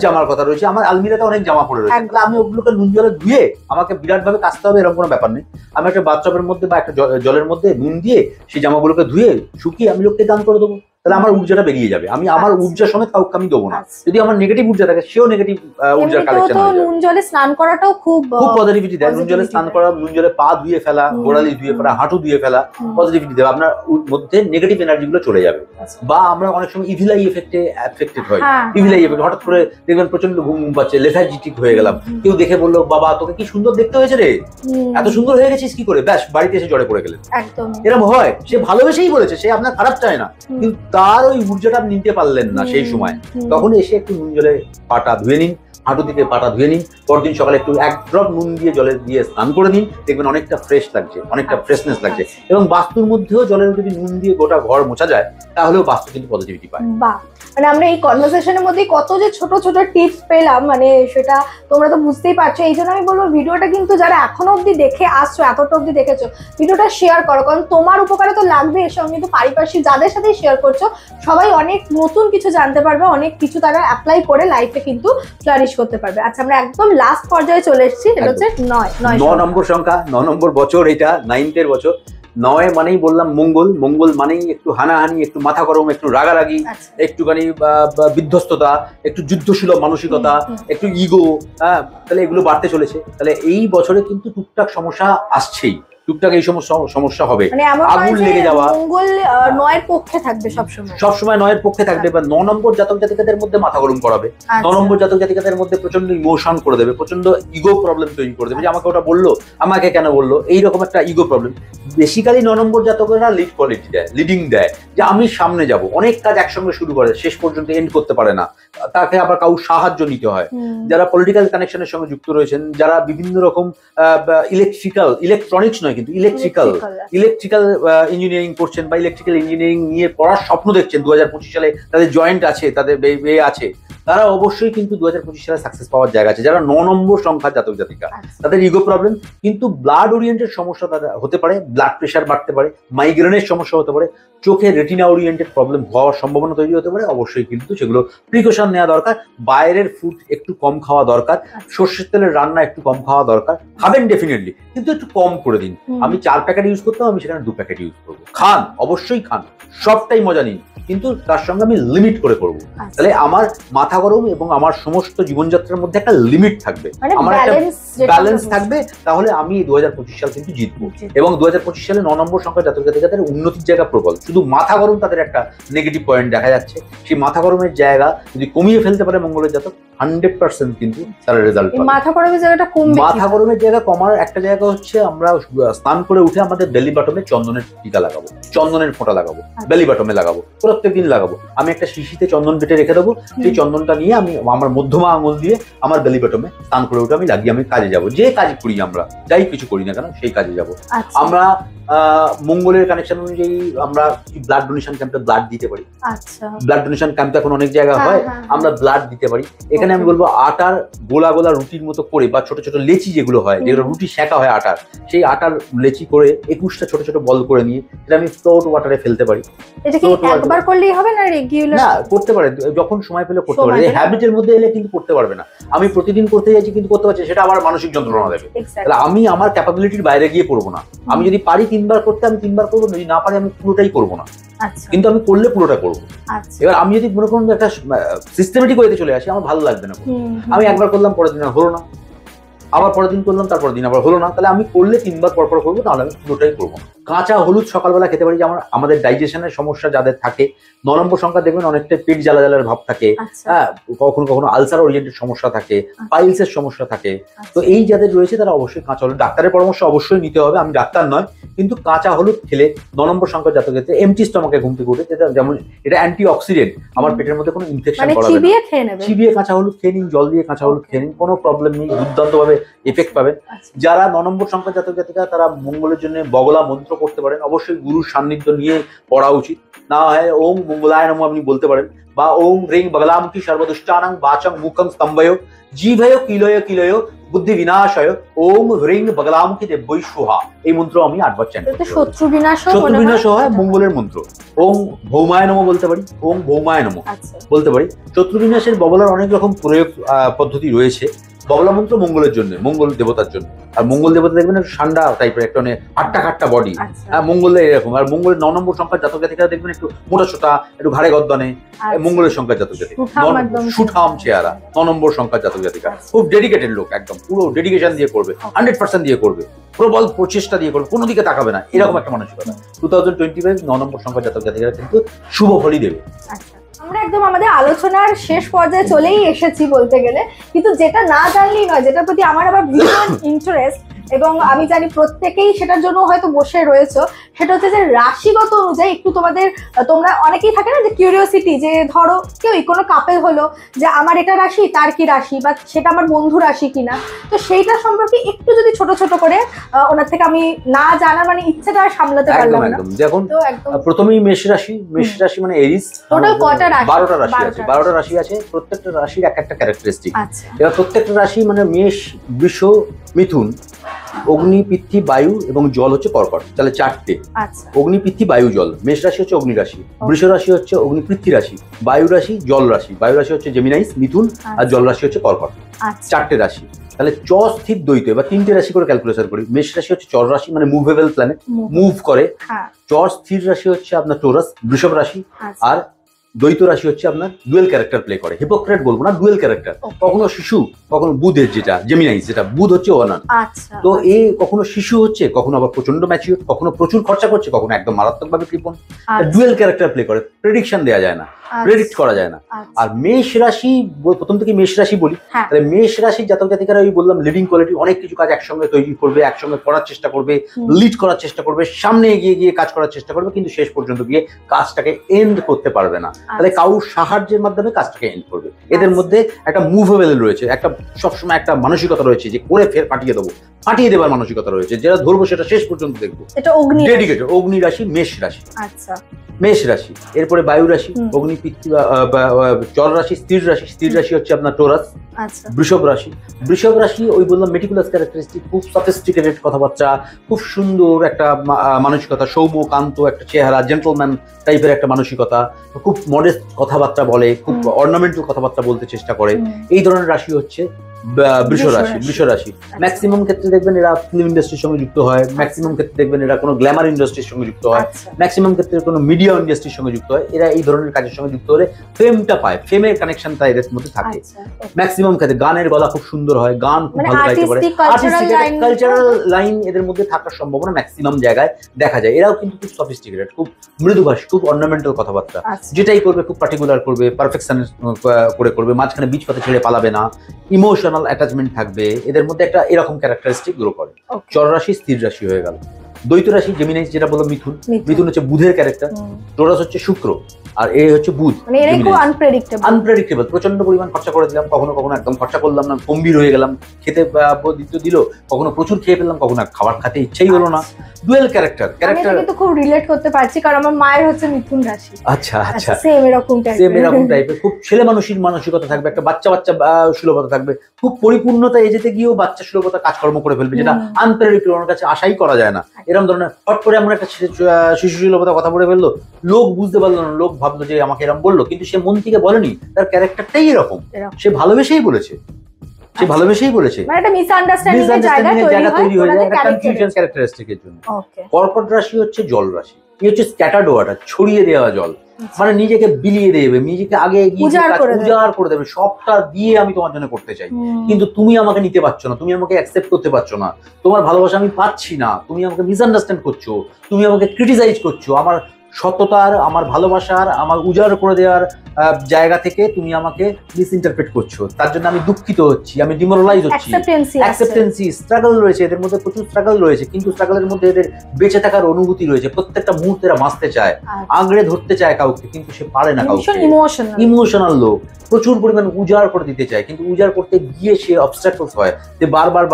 জামার কথা রয়েছে। আমার আলমিরাতে অনেক জামা পড়ে রয়েছে, তাহলে আমি ওগুলোকে নুন জলে ধুয়ে আমাকে বিরাট ভাবে কাচতে হবে এরকম কোনো ব্যাপার নেই। আমি একটা বাথটবের মধ্যে বা একটা জলের মধ্যে নুন দিয়ে সেই জামাগুলোকে ধুয়ে শুকিয়ে আমি লোককে দান করে দেবো। তাহলে আমার ঊর্জাটা বেরিয়ে যাবে। আমি আমার ঊর্জা সমেত কাউকে আমি দেবো না। যদি আমার নেগেটিভ ঊর্জা থাকে, সেও নেগেটিভ ঊর্জার কালেকশন হয়ে যাবে। নুন জলে স্নান করাটাও খুব পজিটিভিটি দেয়। নুন জলে স্নান করা, নুন জলে পা ধুয়ে ফেলা, গোড়ালি ধুয়ে ফেলা, হাঁটু ধুয়ে ফেলা পজিটিভিটি দেবে। আপনার মধ্যে নেগেটিভ এনার্জি গুলো চলে যাবে। বা আমরা অনেক সময় ইভিল আই এফেক্টে অ্যাফেক্টেড হই। ইভিল আই এফেক্ট, হঠাৎ করে দেখবেন প্রচন্ড ঘুম পাচ্ছে, লেথার্জিটিক হয়ে গেলাম। কেউ দেখে বললো, বাবা তোকে কি সুন্দর দেখতে হয়েছে রে, এত সুন্দর হয়ে গেছিস কি করে, ব্যাস বাড়িতে এসে জড়ে পড়ে গেলেন। এরকম হয়। সে ভালোবেসেই বলেছে, সে আপনার খারাপ চায় না, কিন্তু তার ওই ঊর্জাটা নিতে পারলেন না সেই সময়। তখন এসে একটু নুন জলে পাটা ধুয়ে নিন, হাঁটু থেকে পাটা ধুয়ে নিন। পরদিন সকালে একটু 1 ড্রপ নুন দিয়ে জলে দিয়ে স্নান করে নিন, দেখবেন অনেকটা ফ্রেশ লাগছে, অনেকটা ফ্রেশনেস লাগছে। এবং বাস্তুর মধ্যেও জলের যদি নুন দিয়ে গোটা ঘর মোছা যায়, তাহলেও বাস্তু কিন্তু পজিটিভিটি পায়। বাহ, মানে আমরা এই কনভারসেশনের মধ্যে কত যে ছোট ছোট টিপস পেলাম, মানে সেটা তোমরা তো বুঝতেই পারছো। এই জন্য আমি বলবো, ভিডিওটা কিন্তু যারা এখনো অব্দি দেখে আসছো, এতটা অব্দি দেখেছো, ভিডিওটা শেয়ার করো, কারণ তোমার উপকারে তো লাগবে। এর সঙ্গে কিন্তু পারিপার্শ্বিক যাদের সাথে শেয়ার করছো, সবাই অনেক নতুন কিছু জানতে পারবে, অনেক কিছু তারা অ্যাপ্লাই করে লাইফে কিন্তু ফ্লারিশ করতে পারবে। আচ্ছা, আমরা একদম লাস্ট পর্যায়ে চলে এসেছি। এটা হচ্ছে 9 নম্বর সংখ্যা, 9 নম্বর বছর, এটা 9th বছর। 9 মানেই বললাম মঙ্গল। মঙ্গল মানেই একটু হানাহানি, একটু মাথা গরম, একটু রাগারাগি, একটুখানি বিধ্বস্ততা, একটু যুদ্ধসুলভ মানসিকতা, একটু ইগো। তাহলে এগুলো বাড়তে চলেছে। তাহলে এই বছরে কিন্তু টুকটাক সমস্যা আসছেই, টুকটাক এই সমস্যা হবে। আগুন লেগে যাওয়া। মঙ্গল 9 এর পক্ষে থাকবে সবসময় 9 এর পক্ষে থাকবে। বা 9 নম্বর জাতক জাতিকাদের মধ্যে মাথা গরম করাবে। 9 নম্বর জাতক জাতিকাদের মধ্যে প্রচন্ড ইমোশন করে দেবে, প্রচন্ড ইগো প্রবলেম তৈরি করে দেবে, যে আমাকে ওটা বললো, আমাকে কেন বললো, এইরকম একটা ইগো প্রবলেম। বেসিক্যালি 9 নম্বর জাতকেরা লিড কোয়ালিটি দেয়, লিডিং দেয়, যে আমি সামনে যাব। অনেক কাজ একসঙ্গে শুরু করে, শেষ পর্যন্ত এন্ড করতে পারে না, তাকে আবার কাউ সাহায্য নিতে হয়। যারা পলিটিক্যাল কানেকশনের সঙ্গে যুক্ত রয়েছেন, যারা বিভিন্ন রকম ইলেকট্রনিক্স নয় কিন্তু ইলেকট্রিক্যাল ইঞ্জিনিয়ারিং করছেন, বা ইলেকট্রিক্যাল ইঞ্জিনিয়ারিং নিয়ে পড়ার স্বপ্ন দেখছেন, 2025 সালে তাদের জয়েন্ট আছে, তাদের আছে, তারা অবশ্যই কিন্তু 2025 সালে সাকসেস পাওয়ার জায়গা আছে। যারা 9 নম্বর সংখ্যার জাতক জাতিকা, তাদের ইগো প্রবলেম, কিন্তু ব্লাড ওরিয়েন্টেড সমস্যা তাদের হতে পারে, ব্লাড প্রেশার বাড়তে পারে, মাইগ্রেনের সমস্যা হতে পারে, চোখে রেটিনা ওরিয়েন্টেড প্রবলেম হওয়ার সম্ভাবনা তৈরি হতে পারে। অবশ্যই কিন্তু সেগুলো প্রিকশন নেওয়া দরকার। বাইরের ফুড একটু কম খাওয়া দরকার, সর্ষের তেলের রান্না একটু কম খাওয়া দরকার। খাবেন ডেফিনেটলি, কিন্তু একটু কম করে দিন। আমি 4 প্যাকেট ইউজ করতাম, আমি সেখানে 2 প্যাকেট ইউজ করবো। খান, অবশ্যই খান, সবটাই মজা নিন, কিন্তু তার সঙ্গে আমি লিমিট করে করবো। তাহলে আমার মাথা গরম এবং আমার সমস্ত জীবনযাত্রার মধ্যে একটা লিমিট থাকবে, আমার একটা ব্যালেন্স থাকবে। তাহলে আমি 2025 সাল কিন্তু জিতবো। এবং 2025 সালে 9 নম্বর সংখ্যা জাতক জাতিকাদের উন্নতির জায়গা প্রবল। শুধু মাথা গরম তাদের একটা নেগেটিভ পয়েন্ট দেখা যাচ্ছে। সেই মাথা গরমের জায়গা যদি কমিয়ে ফেলতে পারে মঙ্গলের জাতক, 100% কিন্তু তার রেজাল্ট পাবে। মাথা গরমের জায়গাটা কমবে। মাথা গরমের জায়গা কমার একটা জায়গা হচ্ছে, আমরা স্নান করে উঠে আমাদের বেলি বাটমে চন্দনের টিকা লাগাবো, চন্দনের ফোঁটা লাগাবো, বেলি বাটমে লাগাবো, প্রত্যেকদিন লাগাবো। আমি একটা শিশিতে চন্দন বেটে রেখে দেবো, সেই চন্দনটা নিয়ে আমি আমার মধ্যমা আঙুল দিয়ে আমার বেলি বাটমে স্নান করে উঠে আমি লাগিয়ে আমি কাজে যাবো। যে কাজ করি আমরা, যাই কিছু করি না কেন, সেই কাজে যাবো। আমরা মঙ্গলের কানেকশন অনুযায়ী আমরা ব্লাড ডোনেশন ক্যাম্পে ব্লাড দিতে পারি। আচ্ছা, ব্লাড ডোনেশন ক্যাম্প এখন অনেক জায়গায় হয়, আমরা ব্লাড দিতে পারি। এখানে আমি বলবো আটার গোলা গোলা রুটির মতো করে বা ছোট ছোট লেচি যেগুলো হয়, যেগুলো রুটি শেখা হয় আটার, সেই আটার লেচি করে 21টা ছোট ছোট বল করে নিয়ে এটা আমি ফ্লোট ওয়াটারে ফেলতে পারি। এটা কি একবার করলেই হবে না রেগুলার? না, করতে পারে, যখন সময় পেলে করতে পারে। এই হ্যাবিটের মধ্যে এলে কিন্তু করতে পারবে না। আমি প্রতিদিন করতে যাচ্ছি কিন্তু করতে পারছি, সেটা আমার মানসিক যন্ত্রণা দেবে। তাহলে আমি আমার ক্যাপাবিলিটির বাইরে গিয়ে করবো না। আমি যদি পারি 3 বার করতে, আমি 3 বার করবো, যদি না পারি আমি পুরোটাই করবো না। কিন্তু আমি করলে পুরোটা করবো। এবার আমি যদি মনে করুন একটা সিস্টেমেটিক ওয়েতে চলে আসি, আমার ভালো লাগবে না। আমি একবার করলাম, পরের দিন হলো না, আবার পরের দিন করলাম, তারপর দিন আবার হলো না, তাহলে আমি করলে 3 বার পর পর করবো, তাহলে আমি পুরোটাই করবো না। কাঁচা হলুদ সকালবেলা খেতে পারি, যেমন আমাদের ডাইজেশনের সমস্যা যাদের থাকে, 9 নম্বর সংখ্যা দেখবেন অনেকটা পেট জ্বালা জ্বালার ভাব থাকে, হ্যাঁ, কখনো কখনো আলসার ওরিয়েন্টেড সমস্যা থাকে, পাইলসের সমস্যা থাকে। তো এই যাদের রয়েছে তারা অবশ্যই কাঁচা হলুদ, ডাক্তারের পরামর্শ অবশ্যই নিতে হবে, আমি ডাক্তার নয়, কিন্তু কাঁচা হলুদ খেলে 9 নম্বর সংখ্যা জাতক ক্ষেত্রে এমটি স্টমাকে ঘুম থেকে উঠে, যেমন এটা অ্যান্টি অক্সিডেন্ট, আমার পেটের মধ্যে কোনো ইনফেকশন করাবে না। চিবিয়ে কাঁচা হলুদ খেয়ে নিন, জল দিয়ে কাঁচা হলুদ খেয়ে নিন, কোনো প্রবলেম নেই, দুর্দান্ত ভাবে এফেক্ট পাবেন। যারা 9 নম্বর সংখ্যা জাতক জাতিকা, তারা মঙ্গলের জন্য বগলা মন্ত্র করতে পারেন, অবশ্যই গুরুর সান্নিধ্য নিয়ে পড়া উচিত। না হয় ওম মঙ্গলায় নমঃ আপনি বলতে পারেন, বা ওম হ্রিং বগলামুখী সর্বদুষ্টানাং বাচং মুখং স্তম্ভয় জিভয় কিলয় কিলয় বুদ্ধি বিনাশয় ওম হ্রিং বগলামুখী দেব্যৈ সুহা, এই মন্ত্র আমি 8 বার চ্যান্ট করি। শত্রু বিনাশ হয় মঙ্গলের মন্ত্র। ওম ভৌমায় নমঃ বলতে পারি, ওম ভৌমায় নমঃ বলতে পারি। শত্রু বিনাশের বগলার অনেক রকম প্রয়োগ পদ্ধতি রয়েছে। বগলা মন্ত্র মঙ্গলের জন্য, মঙ্গল দেবতার জন্য। আর মঙ্গল দেবতা দেখবেন একটু ঠান্ডা টাইপের, একটা হাট্টা খাট্টা বডি, মঙ্গল এরকম। আর মঙ্গলের 9 নম্বর সংখ্যার জাতক জাতিকা দেখবেন একটু মোটা সোটা, একটু ঘাড়ে গদ্দনে, মঙ্গলের সংখ্যার জাতক জাতিকা, সুঠাম চেহারা, 9 নম্বর সংখ্যার জাতক জাতিকা, খুব ডেডিকেটেড লোক, একদম পুরো ডেডিকেশন দিয়ে করবে, 100% দিয়ে করবে, প্রবল প্রচেষ্টা দিয়ে করবে, কোনো দিকে তাকাবে না, এরকম একটা মানসিকতা। 2025 9 নম্বর সংখ্যার জাতক জাতিকা কিন্তু শুভ ফলই দেবে। আমরা একদম আমাদের আলোচনার শেষ পর্যায়ে চলেই এসেছি বলতে গেলে, কিন্তু যেটা না জানলেই নয়, যেটার প্রতি আমার আবার ভীষণ ইন্টারেস্ট, এবং আমি জানি প্রত্যেকেই সেটার জন্য হয়তো বসে রয়েছে, সেটা হচ্ছে যে রাশিগত অনুযায়ী একটু তোমরা অনেকেই থাকে না যে কিউরিওসিটি, যে ধরো কেউ কোনো কাপেল হলো, যে আমার এটা রাশি, তার কি রাশি, বা সেটা আমার বন্ধু রাশি কিনা, তো সেইটা সম্পর্কে একটু যদি ছোট ছোট করে ওনার থেকে আমি না জানার মানে ইচ্ছেটা সামলাতে পারলাম না। দেখুন, প্রথমেই মেষ রাশি, মেষ রাশি মানে এরিস, টোটাল কটা রাশি? 12টা রাশি আছে, 12টা রাশি আছে, প্রত্যেকটা রাশির এক একটা ক্যারেক্টারিস্টিক। এবার প্রত্যেকটা রাশি মানে মেষ, বৃষ, মিথুন, অগ্নি, পৃথ্বী, বায়ু এবং জল হচ্ছে কর্কট, তাহলে 4টে। অগ্নি, পৃথ্বী, বায়ু, জল। মেষ রাশি হচ্ছে অগ্নি রাশি, বৃষ রাশি হচ্ছে অগ্নি পৃথ্বী রাশি, বায়ু রাশি জল রাশি, বায়ু রাশি হচ্ছে জেমিনাইস মিথুন, আর জল রাশি হচ্ছে কর্কট। 4টে রাশি। তাহলে স্থির দ্বৈত, এবার 3টে রাশি করে ক্যালকুলেশন করি। মেষ রাশি হচ্ছে চর রাশি, মানে মুভেবল প্ল্যানেট, মুভ করে। স্থির রাশি হচ্ছে আপনার টোরাস, বৃষভ রাশি। আর দ্বৈত রাশি হচ্ছে আপনার ডুয়েল ক্যারেক্টার প্লে করে, হিপোক্রেট বলবো না, ডুয়েল ক্যারেক্টার। কখনো শিশু, কখনো বুধের যেটা জেমিনাইস, যেটা বুধ হচ্ছে ওয়ানান। তো এই কখনো শিশু হচ্ছে, কখনো আবার প্রচন্ড ম্যাচিউর, কখনো প্রচুর খরচা করছে, কখনো একদম মারাত্মকভাবে কৃপণ। ডুয়েল ক্যারেক্টার প্লে করে, প্রেডিকশন দেওয়া যায় না, প্রেডিক্ট করা যায় না। আর মেষ রাশি, প্রথম থেকে মেষ রাশি বলি, তাহলে মেষ রাশির জাতক জাতিকারা ওই বললাম লিডিং কোয়ালিটি, অনেক কিছু কাজ একসঙ্গে তৈরি করবে, একসঙ্গে করার চেষ্টা করবে, লিড করার চেষ্টা করবে, সামনে এগিয়ে গিয়ে কাজ করার চেষ্টা করবে, কিন্তু শেষ পর্যন্ত গিয়ে কাজটাকে এন্ড করতে পারবে না। তাহলে কারোর সাহায্যের মাধ্যমে কাজটাকে এন্ড করবে। এদের মধ্যে একটা মুভেবল রয়েছে, একটা সবসময় একটা মানসিকতা রয়েছে যে করে ফের পাঠিয়ে দেবো, পাঠিয়ে দেবার মানসিকতা রয়েছে, যেটা ধরবো সেটা শেষ পর্যন্ত দেখবো। ডেডিকেটেড। অগ্নি রাশি মেষ রাশি, মেষ রাশি। এরপরে বায়ু রাশি, অগ্নি, পৃথ্বী, জল রাশি, স্থির রাশি। স্থির রাশি হচ্ছে আপনার টোরাস। বৃষভ রাশি, বৃষভ রাশি ওই বললাম মেটিকুলাস ক্যারেক্টারিস্টিক, খুব সফিস্টিকেটেড কথাবার্তা, খুব সুন্দর একটা মানসিকতা, সৌম্য কান্ত একটা চেহারা, জেন্টলম্যান টাইপের একটা মানসিকতা, খুব মডেস্ট কথাবার্তা বলে, খুব অর্নামেন্টাল কথাবার্তা বলতে চেষ্টা করে। এই ধরনের রাশি হচ্ছে বৃষ রাশি। বৃষ রাশি ম্যাক্সিমাম ক্ষেত্রে দেখবেন এরা ফিল্ম ইন্ডাস্ট্রির সঙ্গে যুক্ত হয়, ম্যাক্সিমাম ক্ষেত্রে দেখবেন এরা কোনো গ্ল্যামার ইন্ডাস্ট্রির সঙ্গে যুক্ত হয়, ম্যাক্সিমাম ক্ষেত্রে কোনো মিডিয়া ইন্ডাস্ট্রির সঙ্গে যুক্ত হয়। এরা এই ধরনের কাজের সঙ্গে যুক্ত হলে ফেমটা পায়, ফেমের কানেকশনটা এদের মধ্যে থাকে। ম্যাক্সিমাম ক্ষেত্রে গানের গলা খুব সুন্দর হয়, গান খুব ভালো গাইতে পারে, কালচারাল লাইন এদের মধ্যে থাকার সম্ভাবনা ম্যাক্সিমাম জায়গায় দেখা যায়। এরাও কিন্তু খুব সফিস্টিকেটেড, খুব মৃদুভাষী, খুব অর্নামেন্টাল কথাবার্তা, যেটাই করবে খুব পার্টিকুলার করবে, পারফেকশন করে করবে, মাঝখানে বীজ পথে ছেড়ে পালাবে না, ইমোশনাল অ্যাটাচমেন্ট থাকবে এদের মধ্যে, একটা এরকম ক্যারেক্টারিস্টিক গ্রো করে। চর রাশি স্থির রাশি হয়ে গেল। দ্বৈত রাশি জেমিনাই যেটা বললাম মিথুন, মিথুন হচ্ছে বুধের ক্যারেক্টার, টোরাস হচ্ছে শুক্র, আর এ হচ্ছে বুধ। মানে এরাই খুব আনপ্রেডিক্টেবল, প্রচন্ড পরিমাণ খরচা করে দিলাম, কখনো কখনো একদম খরচা করলাম না, গম্ভীর হয়ে গেলাম, খেতে দিল, কখনো প্রচুর খেয়ে ফেললাম, কখনো খাবার খেতে ইচ্ছাই হলো না। ডুয়েল ক্যারেক্টার কিন্তু খুব রিলেট করতে পারছি, কারণ আমার মায়ের হচ্ছে মিথুন রাশি। আচ্ছা আচ্ছা, সেম এরকম টাইপের, খুব ছেলে মানুষের মানসিকতা থাকবে, একটা বাচ্চা সুলভতা থাকবে, খুব পরিপূর্ণতা যেতে গিয়েও বাচ্চা সুলভতা কাজকর্ম করে ফেলবে, যেটা আনপ্রেডিক্টেবল, ওনার কাছে আশাই করা যায় না। এরকম ধরনের হট করে আমরা একটা শিশু সুলভতা কথা বলে ফেললো, লোক বুঝতে পারলো না, লোক ভাবলো যে আমাকে এরকম বললো, কিন্তু সে মন থেকে বলেনি, তার ক্যারেক্টারটাই এরকম, সে ভালোবেসেই বলেছে, সে ভালোবেসেই বলেছে, মানে একটা মিসআন্ডারস্ট্যান্ডিং এর জায়গা তৈরি হয়ে যায়, একটা কনফিউশন ক্যারেক্টারিস্টিকের জন্য। কর্কট রাশি হচ্ছে জল রাশি, এই হচ্ছে স্ক্যাটার্ড ওয়াটার, ছড়িয়ে দেওয়া জল, মানে নিজেকে বিলিয়ে দেবে, নিজেকে আগে উজাড় করে দেবে, সবটা দিয়ে আমি তোমার জন্য করতে চাই, কিন্তু তুমি আমাকে নিতে পারছো না, তুমি আমাকে অ্যাকসেপ্ট করতে পারছো না, তোমার ভালোবাসা আমি পাচ্ছি না, তুমি আমাকে মিসআন্ডারস্ট্যান্ড করছো, তুমি আমাকে ক্রিটিসাইজ করছো, আমার সততার, আমার ভালোবাসার, আমার উজাড় করে দেওয়ার জায়গা থেকে তুমি আমাকে মিসইন্টারপ্রেট করছো, তার জন্য আমি দুঃখিত হচ্ছি, আমি ডিমোরালাইজ হচ্ছি। অ্যাকসেপ্টেন্সি, স্ট্রাগল রয়েছে এদের মধ্যে, প্রচুর স্ট্রাগল রয়েছে, কিন্তু স্ট্রাগলের মধ্যে এদের বেঁচে থাকার অনুভূতি রয়েছে, প্রত্যেকটা মুহূর্তে এরা বাঁচতে চায়, আঁকড়ে ধরতে চায় কাউকে, কিন্তু সে পারে না কাউকে, ইমোশনাল লোক, প্রচুর পরিমাণ উজাড় করে দিতে চায়, কিন্তু উজাড় করতে গিয়ে সে অবস্ট্রাকলস হয়, যে বারবার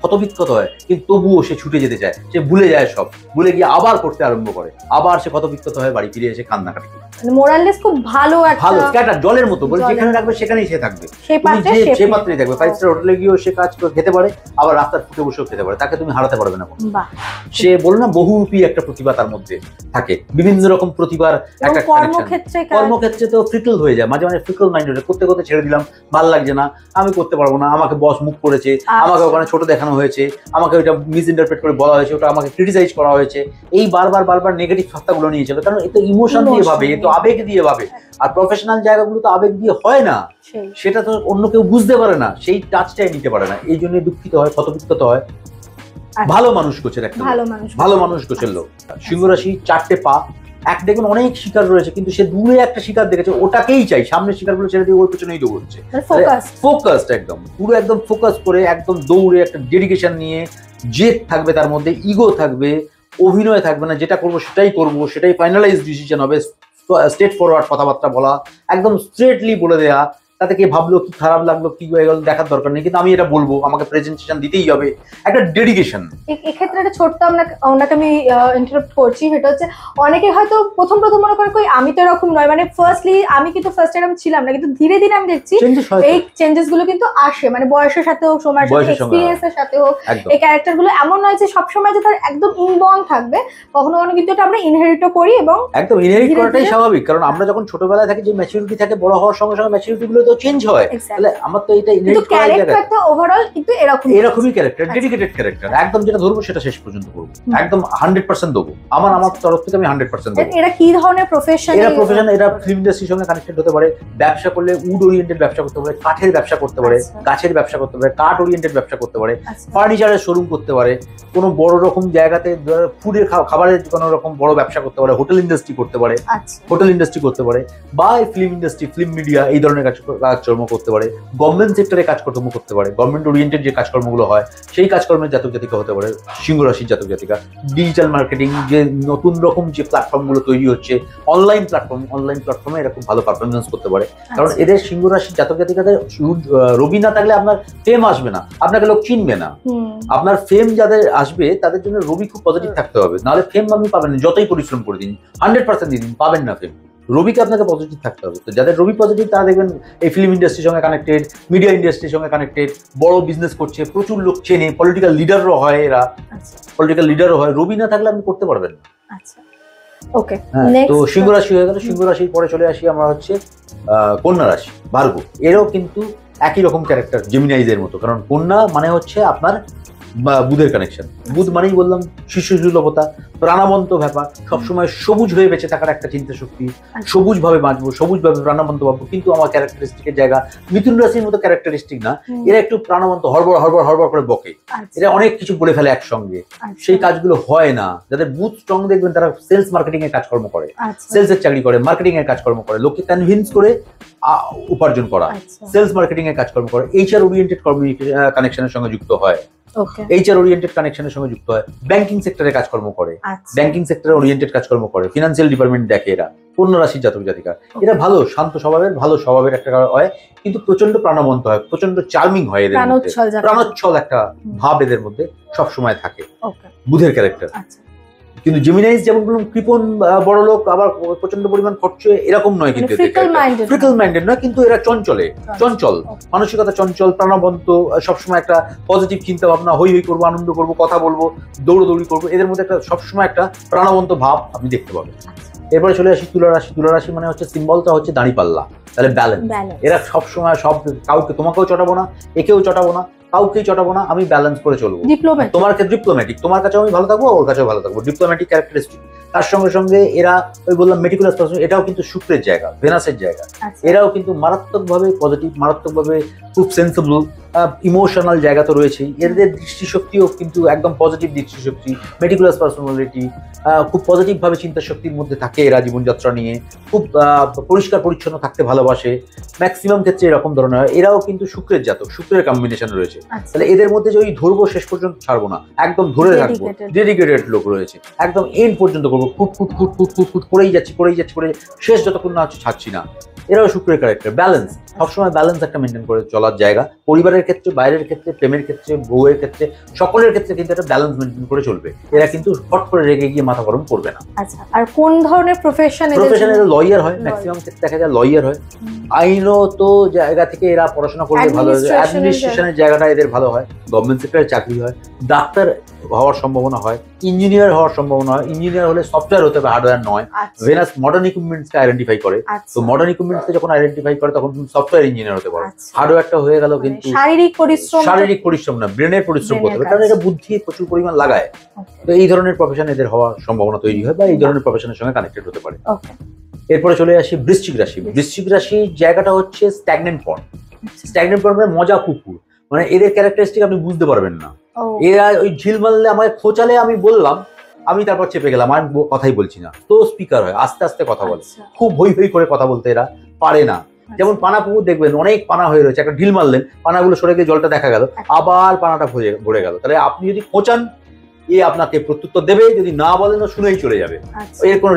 ক্ষতবিক্ষত হয়, কিন্তু তবুও সে ছুটে যেতে চায়, সে ভুলে যায় সব, ভুলে গিয়ে আবার করতে আরম্ভ করে, আবার সে ক্ষতবিক্ষত হয়, বাড়ি ফিরে এসে কান্নাকাটি করে। মোরালেস খুব ভালো স্ক্যাটার, জলের মতো, বলে যেখানে রাখবে সেখানেই সে থাকবে, সে পাত্রেই থাকবে। 5 স্টার হোটেলে গিয়েও সে কাজ করে খেতে পারে, আবার রাস্তার ফুটে বসেও খেতে পারে, তাকে তুমি হারাতে পারবে না। সে বলে না, বহুরূপী একটা প্রতিভা তার মধ্যে থাকে, বিভিন্ন রকম প্রতিভার একটা কর্মক্ষেত্রে তো ফ্রিকল হয়ে যায়, মাঝে মাঝে ফ্রিকল মাইন্ড হয়ে করতে করতে ছেড়ে দিলাম, ভালো লাগছে না, আমি করতে পারবো না, আমাকে বস মুখ করেছে, আমাকে ওখানে ছোট দেখানো হয়েছে, আমাকে ওইটা মিসইন্টারপ্রেট করে বলা হয়েছে, ওটা আমাকে ক্রিটিসাইজ করা হয়েছে, এই বারবার নেগেটিভ সত্তাগুলো নিয়ে চলে, কারণ এ তো ইমোশন দিয়ে ভাবে, এ তো আবেগ দিয়ে ভাবে, আর প্রফেশনাল জায়গাগুলো তো আবেগ দিয়ে হয় না, সেটা তো অন্য কেউ বুঝতে পারে না, সেই টাচটাই নিতে পারে না, এই জন্য দুঃখিত হয়, ক্ষতবিক্ষত হয়। ভালো মানুষ গোছের একটা, ভালো মানুষ গোছের লোক। সিংহ রাশি 4টে পা, এক দেখুন অনেক শিকার রয়েছে, কিন্তু সে দূরে একটা শিকার দেখেছে, ওটাকেই চাই, সামনের শিকারগুলো ছেড়ে দিয়ে ওর পেছনেই দৌড়চ্ছে, ফোকাসড একদম, পুরো একদম ফোকাস করে, একদম দৌড়ে, একটা ডেডিকেশন নিয়ে, জেদ থাকবে তার মধ্যে, ইগো থাকবে, অভিনয় থাকবে না, যেটা করবো সেটাই করবো, সেটাই ফাইনালাইজ ডিসিশন হবে, স্ট্রেট ফরওয়ার্ড কথাবার্তা বলা, একদম স্ট্রেটলি বলে দেয়া, তাতে কি ভাবলো, কি খারাপ লাগলো, কি হয়ে গেল দেখার দরকার নেই, কিন্তু আমি এটা বলবো, আমাকে প্রেজেন্টেশন দিতেই হবে, একটা ডেডিকেশন। এক্ষেত্রে একটা ছোট্ট ওনাকে আমি ইন্টারাপ্ট করছি, সেটা হচ্ছে অনেকে হয়তো প্রথম মনে করে কই আমি তো এরকম নয়, মানে ফার্স্টলি আমি কিন্তু ফার্স্ট এরকম ছিলাম না, কিন্তু ধীরে ধীরে আমি দেখছি এই চেঞ্জেস গুলো কিন্তু আসে, মানে বয়সের সাথে হোক, সময়ের সাথে, এক্সপেরিয়েন্সের সাথে হোক, এই ক্যারেক্টার গুলো এমন নয় যে সবসময় যে তার একদম ইনবর্ন থাকবে, কখনো কখনো কিন্তু এটা আমরা ইনহেরিটও করি, এবং একদম ইনহেরিট করাটাই স্বাভাবিক, কারণ আমরা যখন ছোটবেলায় থাকি, যে ম্যাচুরিটি থাকে, বড় হওয়ার সঙ্গে সঙ্গে ম্যাচুরিটি গুলো তো চেঞ্জ হয়, তাহলে আমার তো এটা ইনহেরিট করা যায়, ক্যারেক্টারটা ওভারঅল কিন্তু এরকমই ক্যারেক্টার, ডেডিকেটেড ক্যারেক্টার, একদম যেটা ধরবো সেটা শেষ পর্যন্ত করব, একদম 100% দেবো, আমার তরফ থেকে আমি 100% দেবো। এরা কি ধরনের প্রফেশন? এরা ফিল্ম ইন্ডাস্ট্রির সঙ্গে কানেক্টেড হতে পারে, ব্যবসা করলে উড ওরিয়েন্টেড ব্যবসা করতে পারে, কাঠের ব্যবসা করতে পারে, গাছের ব্যবসা করতে পারে, কাঠ ওরিয়েন্টেড ব্যবসা করতে পারে, ফার্নিচারের শোরুম করতে পারে, কোনো বড় রকম জায়গাতে ফুডের খাবারের কোনো রকম বড় ব্যবসা করতে পারে, হোটেল ইন্ডাস্ট্রি করতে পারে, করতে পারে, বা ফিল্ম ইন্ডাস্ট্রি, ফিল্ম মিডিয়া, এই ধরনের কাজকর্ম করতে পারে, গভর্নমেন্ট সেক্টরে কাজকর্ম করতে পারে, গভর্নমেন্ট ওরিয়েন্টেড যে কাজকর্মগুলো হয় সেই কাজকর্মের জাতক জাতিকা হতে পারে সিংহ রাশির জাতক জাতিকা। ডিজিটাল মার্কেটিং, যে নতুন রকম যে প্ল্যাটফর্মগুলো তৈরি হচ্ছে, অনলাইন প্ল্যাটফর্মে এরা খুব ভালো পারফরমেন্স করতে পারে, কারণ এদের সিংহ রাশির জাতক জাতিকাদের রবি না থাকলে আপনার ফেম আসবে না, আপনাকে লোক চিনবে না, আপনার ফেম যাদের আসবে তাদের জন্য রবি খুব পজিটিভ থাকতে হবে, নাহলে ফেম আপনি পাবেন না, যতই পরিশ্রম করে দিন, 100% দিন, পাবেন না ফেম। রবিকে আপনাকে পজিটিভ থাকতে হবে, তো যাদের রবি পজিটিভ তারা দেখবেন এই ফিল্ম ইন্ডাস্ট্রির সঙ্গে কানেক্টেড, মিডিয়া ইন্ডাস্ট্রির সঙ্গে কানেক্টেড, বড় বিজনেস করছে, প্রচুর লোক চেনে, পলিটিক্যাল লিডারও হয়, এরা পলিটিক্যাল লিডারও হয়, রবি না থাকলে আপনি করতে পারবেন না। ওকে, তো সিংহ রাশি হয়ে গেল। সিংহ রাশির পরে চলে আসি আমরা হচ্ছে কন্যা রাশি, ভার্গ। এরও কিন্তু একই রকম ক্যারেক্টার জেমিনাইজের মতো, কারণ কন্যা মানে হচ্ছে আপনার বুধের কানেকশন। বুধ মানেই বললাম শিশু সুলভতা, প্রাণবন্ত ব্যাপার, সবসময় সবুজ হয়ে বেঁচে থাকার একটা চিন্তা শক্তি, সবুজ ভাবে বাঁচবো, সবুজ ভাবে প্রাণবন্ত ভাববো, কিন্তু আমার ক্যারেক্টারিস্টিকের জায়গা মিথুন রাশির মতো ক্যারেক্টারিস্টিক না, এরা একটু প্রাণবন্ত, হড়বড় করে বকে, এরা অনেক কিছু বলে ফেলে একসঙ্গে, সেই কাজগুলো হয় না। যাদের বুধ স্ট্রং দেখবেন তারা সেলস মার্কেটিং এর কাজকর্ম করে, সেলস এর চাকরি করে, মার্কেটিং এর কাজকর্ম করে, লোককে কনভিন্স করে উপার্জন করা, সেলস মার্কেটিং এর কাজকর্ম করে, এইচআর ওরিয়েন্টেড কানেকশনের সঙ্গে যুক্ত হয়। ওকে এইচআর ওরিয়েন্টেড কানেকশনের সঙ্গে যুক্ত হয়, ব্যাংকিং সেক্টরে কাজকর্ম করে, আচ্ছা ব্যাংকিং সেক্টরে ওরিয়েন্টেড কাজকর্ম করে, ফিনান্সিয়াল ডিপার্টমেন্ট দেখে এরা, কন্যা রাশির জাতক জাতিকা। এরা ভালো শান্ত স্বভাবের, ভালো স্বভাবের একটা হয়, কিন্তু প্রচন্ড প্রাণবন্ত হয়, প্রচন্ড চার্মিং হয় এদের মধ্যে, প্রাণোচ্ছল যাকে প্রাণোচ্ছল একটা ভাব এদের মধ্যে সবসময় থাকে, ওকে বুধের ক্যারেক্টার। আচ্ছা কিন্তু জেমিনাইজ যেমন বললাম কৃপণ বড় লোক, আবার প্রচন্ড পরিমাণ খরচ, এরকম নয় কিন্তু ফ্রিকল মাইন্ডেড নয়, কিন্তু এরা চঞ্চল মানসিকতা, চঞ্চল, প্রাণবন্ত, সবসময় একটা পজিটিভ চিন্তা ভাবনা, হই হই করবো, আনন্দ করবো, কথা বলবো, দৌড়দৌড়ি করবো, এদের মধ্যে একটা সবসময় একটা প্রাণবন্ত ভাব আপনি দেখতে পাবেন। এরপরে চলে আসি তুলা রাশি। তুলা রাশি মানে হচ্ছে সিম্বলটা হচ্ছে দাঁড়িপাল্লা, তাহলে ব্যালেন্স। এরা সবসময় কাউকে, তোমাকেও চটাবো না, একেও চটাবো না, কাউকেই চটাবো না, আমি ব্যালেন্স করে চলবো। তোমার কাছে ডিপ্লোম্যাটিক, তোমার কাছেও আমি ভালো থাকবো, ওর কাছেও ভালো থাকবো, ডিপ্লোম্যাটিক ক্যারেক্টারিস্টিক। তার সঙ্গে সঙ্গে এরা ওই বললাম মেটিকুলাস পারসন, এটাও কিন্তু শুক্রের জায়গা, ভেনাসের জায়গা। এরাও কিন্তু মারাত্মকভাবে পজিটিভ, মারাত্মকভাবে খুব সেন্সিবল, ইমোশনাল জায়গা তো রয়েছেই। এদের দৃষ্টিশক্তিও কিন্তু একদম পজিটিভ দৃষ্টিশক্তি, মেটিকুলাস পার্সোনালিটি, খুব পজিটিভ ভাবে চিন্তা শক্তির মধ্যে থাকে এরা, জীবনযাত্রা নিয়ে খুব পরিষ্কার পরিচ্ছন্ন থাকতে ভালোবাসে, ম্যাক্সিমাম ক্ষেত্রে এরকম ধরনের হয়। এরাও কিন্তু শুক্রের জাতক, শুক্রের কম্বিনেশন রয়েছে। তাহলে এদের মধ্যে যে ওই ধরবো শেষ পর্যন্ত ছাড়বো না, একদম ধরে রাখবো, ডেডিকেটেড লোক রয়েছে, একদম এন্ড পর্যন্ত করবো, foot foot foot foot foot foot করেই যাচ্ছি, শেষ যতক্ষণ না হচ্ছে ছাড়ছি না। এরাও শুক্রের ক্যারেক্টার, ব্যালেন্স, সবসময় ব্যালেন্স একটা মেনটেন করে চলার জায়গা। পরিবারের ক্ষেত্রে, বাইরের ক্ষেত্রে, প্রেমের ক্ষেত্রে, বউয়ের ক্ষেত্রে, সকলের ক্ষেত্রে কিন্তু একটা ব্যালেন্স মেনটেন করে চলবে। এরা কিন্তু হট করে রেগে গিয়ে মাথা গরম করবে না। আচ্ছা, আর কোন ধরনের প্রফেশনে? লয়ার হয়, ম্যাক্সিমাম ক্ষেত্রে দেখা যায় লয়ার হয়। আইনত জায়গা থেকে এরা পড়াশোনা করলে ভালো হয়, অ্যাডমিনিস্ট্রেশনের জায়গাটা এদের ভালো হয়, গভর্নমেন্ট সেক্টরে চাকরি হয়, ডাক্তার হওয়ার সম্ভাবনা হয়, ইঞ্জিনিয়ার হওয়ার সম্ভাবনা হয়। ইঞ্জিনিয়ার হলে সফটওয়্যার হতে হবে, হার্ডওয়্যার নয়। ভেনাস মডার্ন ইকুইপমেন্টসকে আইডেন্টিফাই করে, তো মডার্ন ইকুইপমেন্টসকে যখন আইডেন্টিফাই করে তখন তুমি সফটওয়্যার ইঞ্জিনিয়ার হতে পারো। হার্ডওয়্যারটা হয়ে গেল কিন্তু শারীরিক পরিশ্রম না, ব্রেনের পরিশ্রম করতে হবে, কারণ এটা বুদ্ধি প্রচুর পরিমাণ লাগায়। তো এই ধরনের প্রফেশন এদের হওয়ার সম্ভাবনা তৈরি হয়, বা এই ধরনের প্রফেশনের সঙ্গে কানেক্টেড হতে পারে। এরপরে চলে আসি বৃশ্চিক রাশি। বৃশ্চিক রাশির জায়গাটা হচ্ছে স্ট্যাগনেন্ট পন্ড। স্ট্যাগনেন্ট পন্ড মানে মজা পুকুর, মানে এদের ক্যারেক্টারিস্টিক আপনি বুঝতে পারবেন না। এরা ওই ঝিল মারলে, আমাকে খোঁচালে আমি বললাম, আমি তারপর চেপে গেলাম, আমি কথাই বলছি না। তো স্পিকার হয়, আস্তে আস্তে কথা বলে, খুব হই হই করে কথা বলতে এরা পারে না। যেমন পানা পুকুর দেখবেন, অনেক পানা হয়ে রয়েছে, একটা ঢিল মারলেন, পানাগুলো সরে গিয়ে জলটা দেখা গেল, আবার পানাটা ভরে গেল। তাহলে আপনি যদি খোঁচান, এ আপনাকে প্রত্যুত্তর দেবে, যদি না বলেন শুনেই চলে যাবে, এর কোনো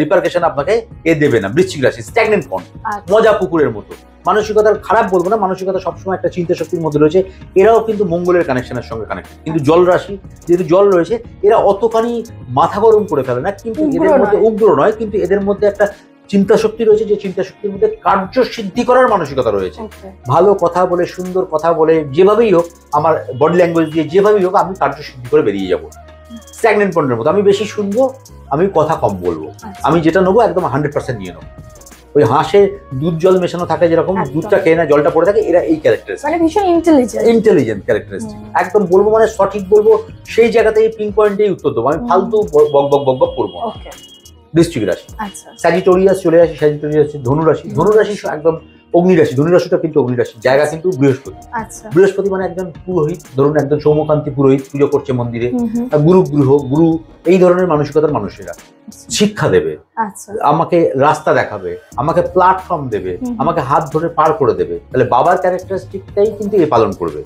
রিপারকেশন আপনাকে এ দেবে না। বৃশ্চিক রাশি স্ট্যাগনেন্ট পন্ড, মজা পুকুরের মতো। মানসিকতার খারাপ বলবো না, মানসিকতা সবসময় একটা চিন্তা শক্তির মধ্যে রয়েছে। এরাও কিন্তু মঙ্গলের কানেকশনের সঙ্গে কানেক্টেড, কিন্তু জল রাশি যেহেতু জল রয়েছে, এরা অতখানি মাথা গরম করে ফেলে না, কিন্তু এদের মধ্যে উগ্র নয়, কিন্তু এদের মধ্যে একটা চিন্তা শক্তি রয়েছে, যে চিন্তা শক্তির মধ্যে কার্য সিদ্ধি করার মানসিকতা রয়েছে। ভালো কথা বলে, সুন্দর কথা বলে, যেভাবেই হোক, আমার বডি ল্যাঙ্গুয়েজ দিয়ে যেভাবেই হোক, আমি কার্য সিদ্ধি করে বেরিয়ে যাবো। স্ট্যাগনেন্ট পন্ডের মতো, আমি বেশি শুনবো, আমি কথা কম বলবো, আমি যেটা নেবো একদম 100% নিয়ে নেবো। ওই হাঁসে দুধ জল মেশানো থাকে, যেরকম দুধটা খেয়ে না জলটা পড়ে থাকে, এরা এই ক্যারেক্টারিস্টিক, মানে ভীষণ ইন্টেলিজেন্ট ক্যারেক্টারিস্টিক। একদম বলবো মানে সঠিক বলবো, সেই জায়গাতেই পিন পয়েন্টেই উত্তর দেবো, আমি ফালতু বক বক বক বক করবো। বৃশ্চিক রাশি। স্যাজিটোরিয়াস চলে আসি, স্যাজিটোরিয়াস ধনুরাশি। ধনুরাশি একদম অগ্নিরাশি, ধনুরাশিটা কিন্তু অগ্নিরাশি, জায়গা কিন্তু বৃহস্পতি। বৃহস্পতি মানে একজন পুরোহিত, ধরুন একজন সৌমকান্তি পুরোহিত, পুজো করছে মন্দিরে, গুরু, এই ধরনের মানসিকতার মানুষেরা শিক্ষা দেবে, আমাকে রাস্তা দেখাবে, আমাকে প্ল্যাটফর্ম দেবে, আমাকে হাত ধরে পার করে দেবে। তাহলে বাবার ক্যারেক্টারিস্টিকটাই কিন্তু এ পালন করবে।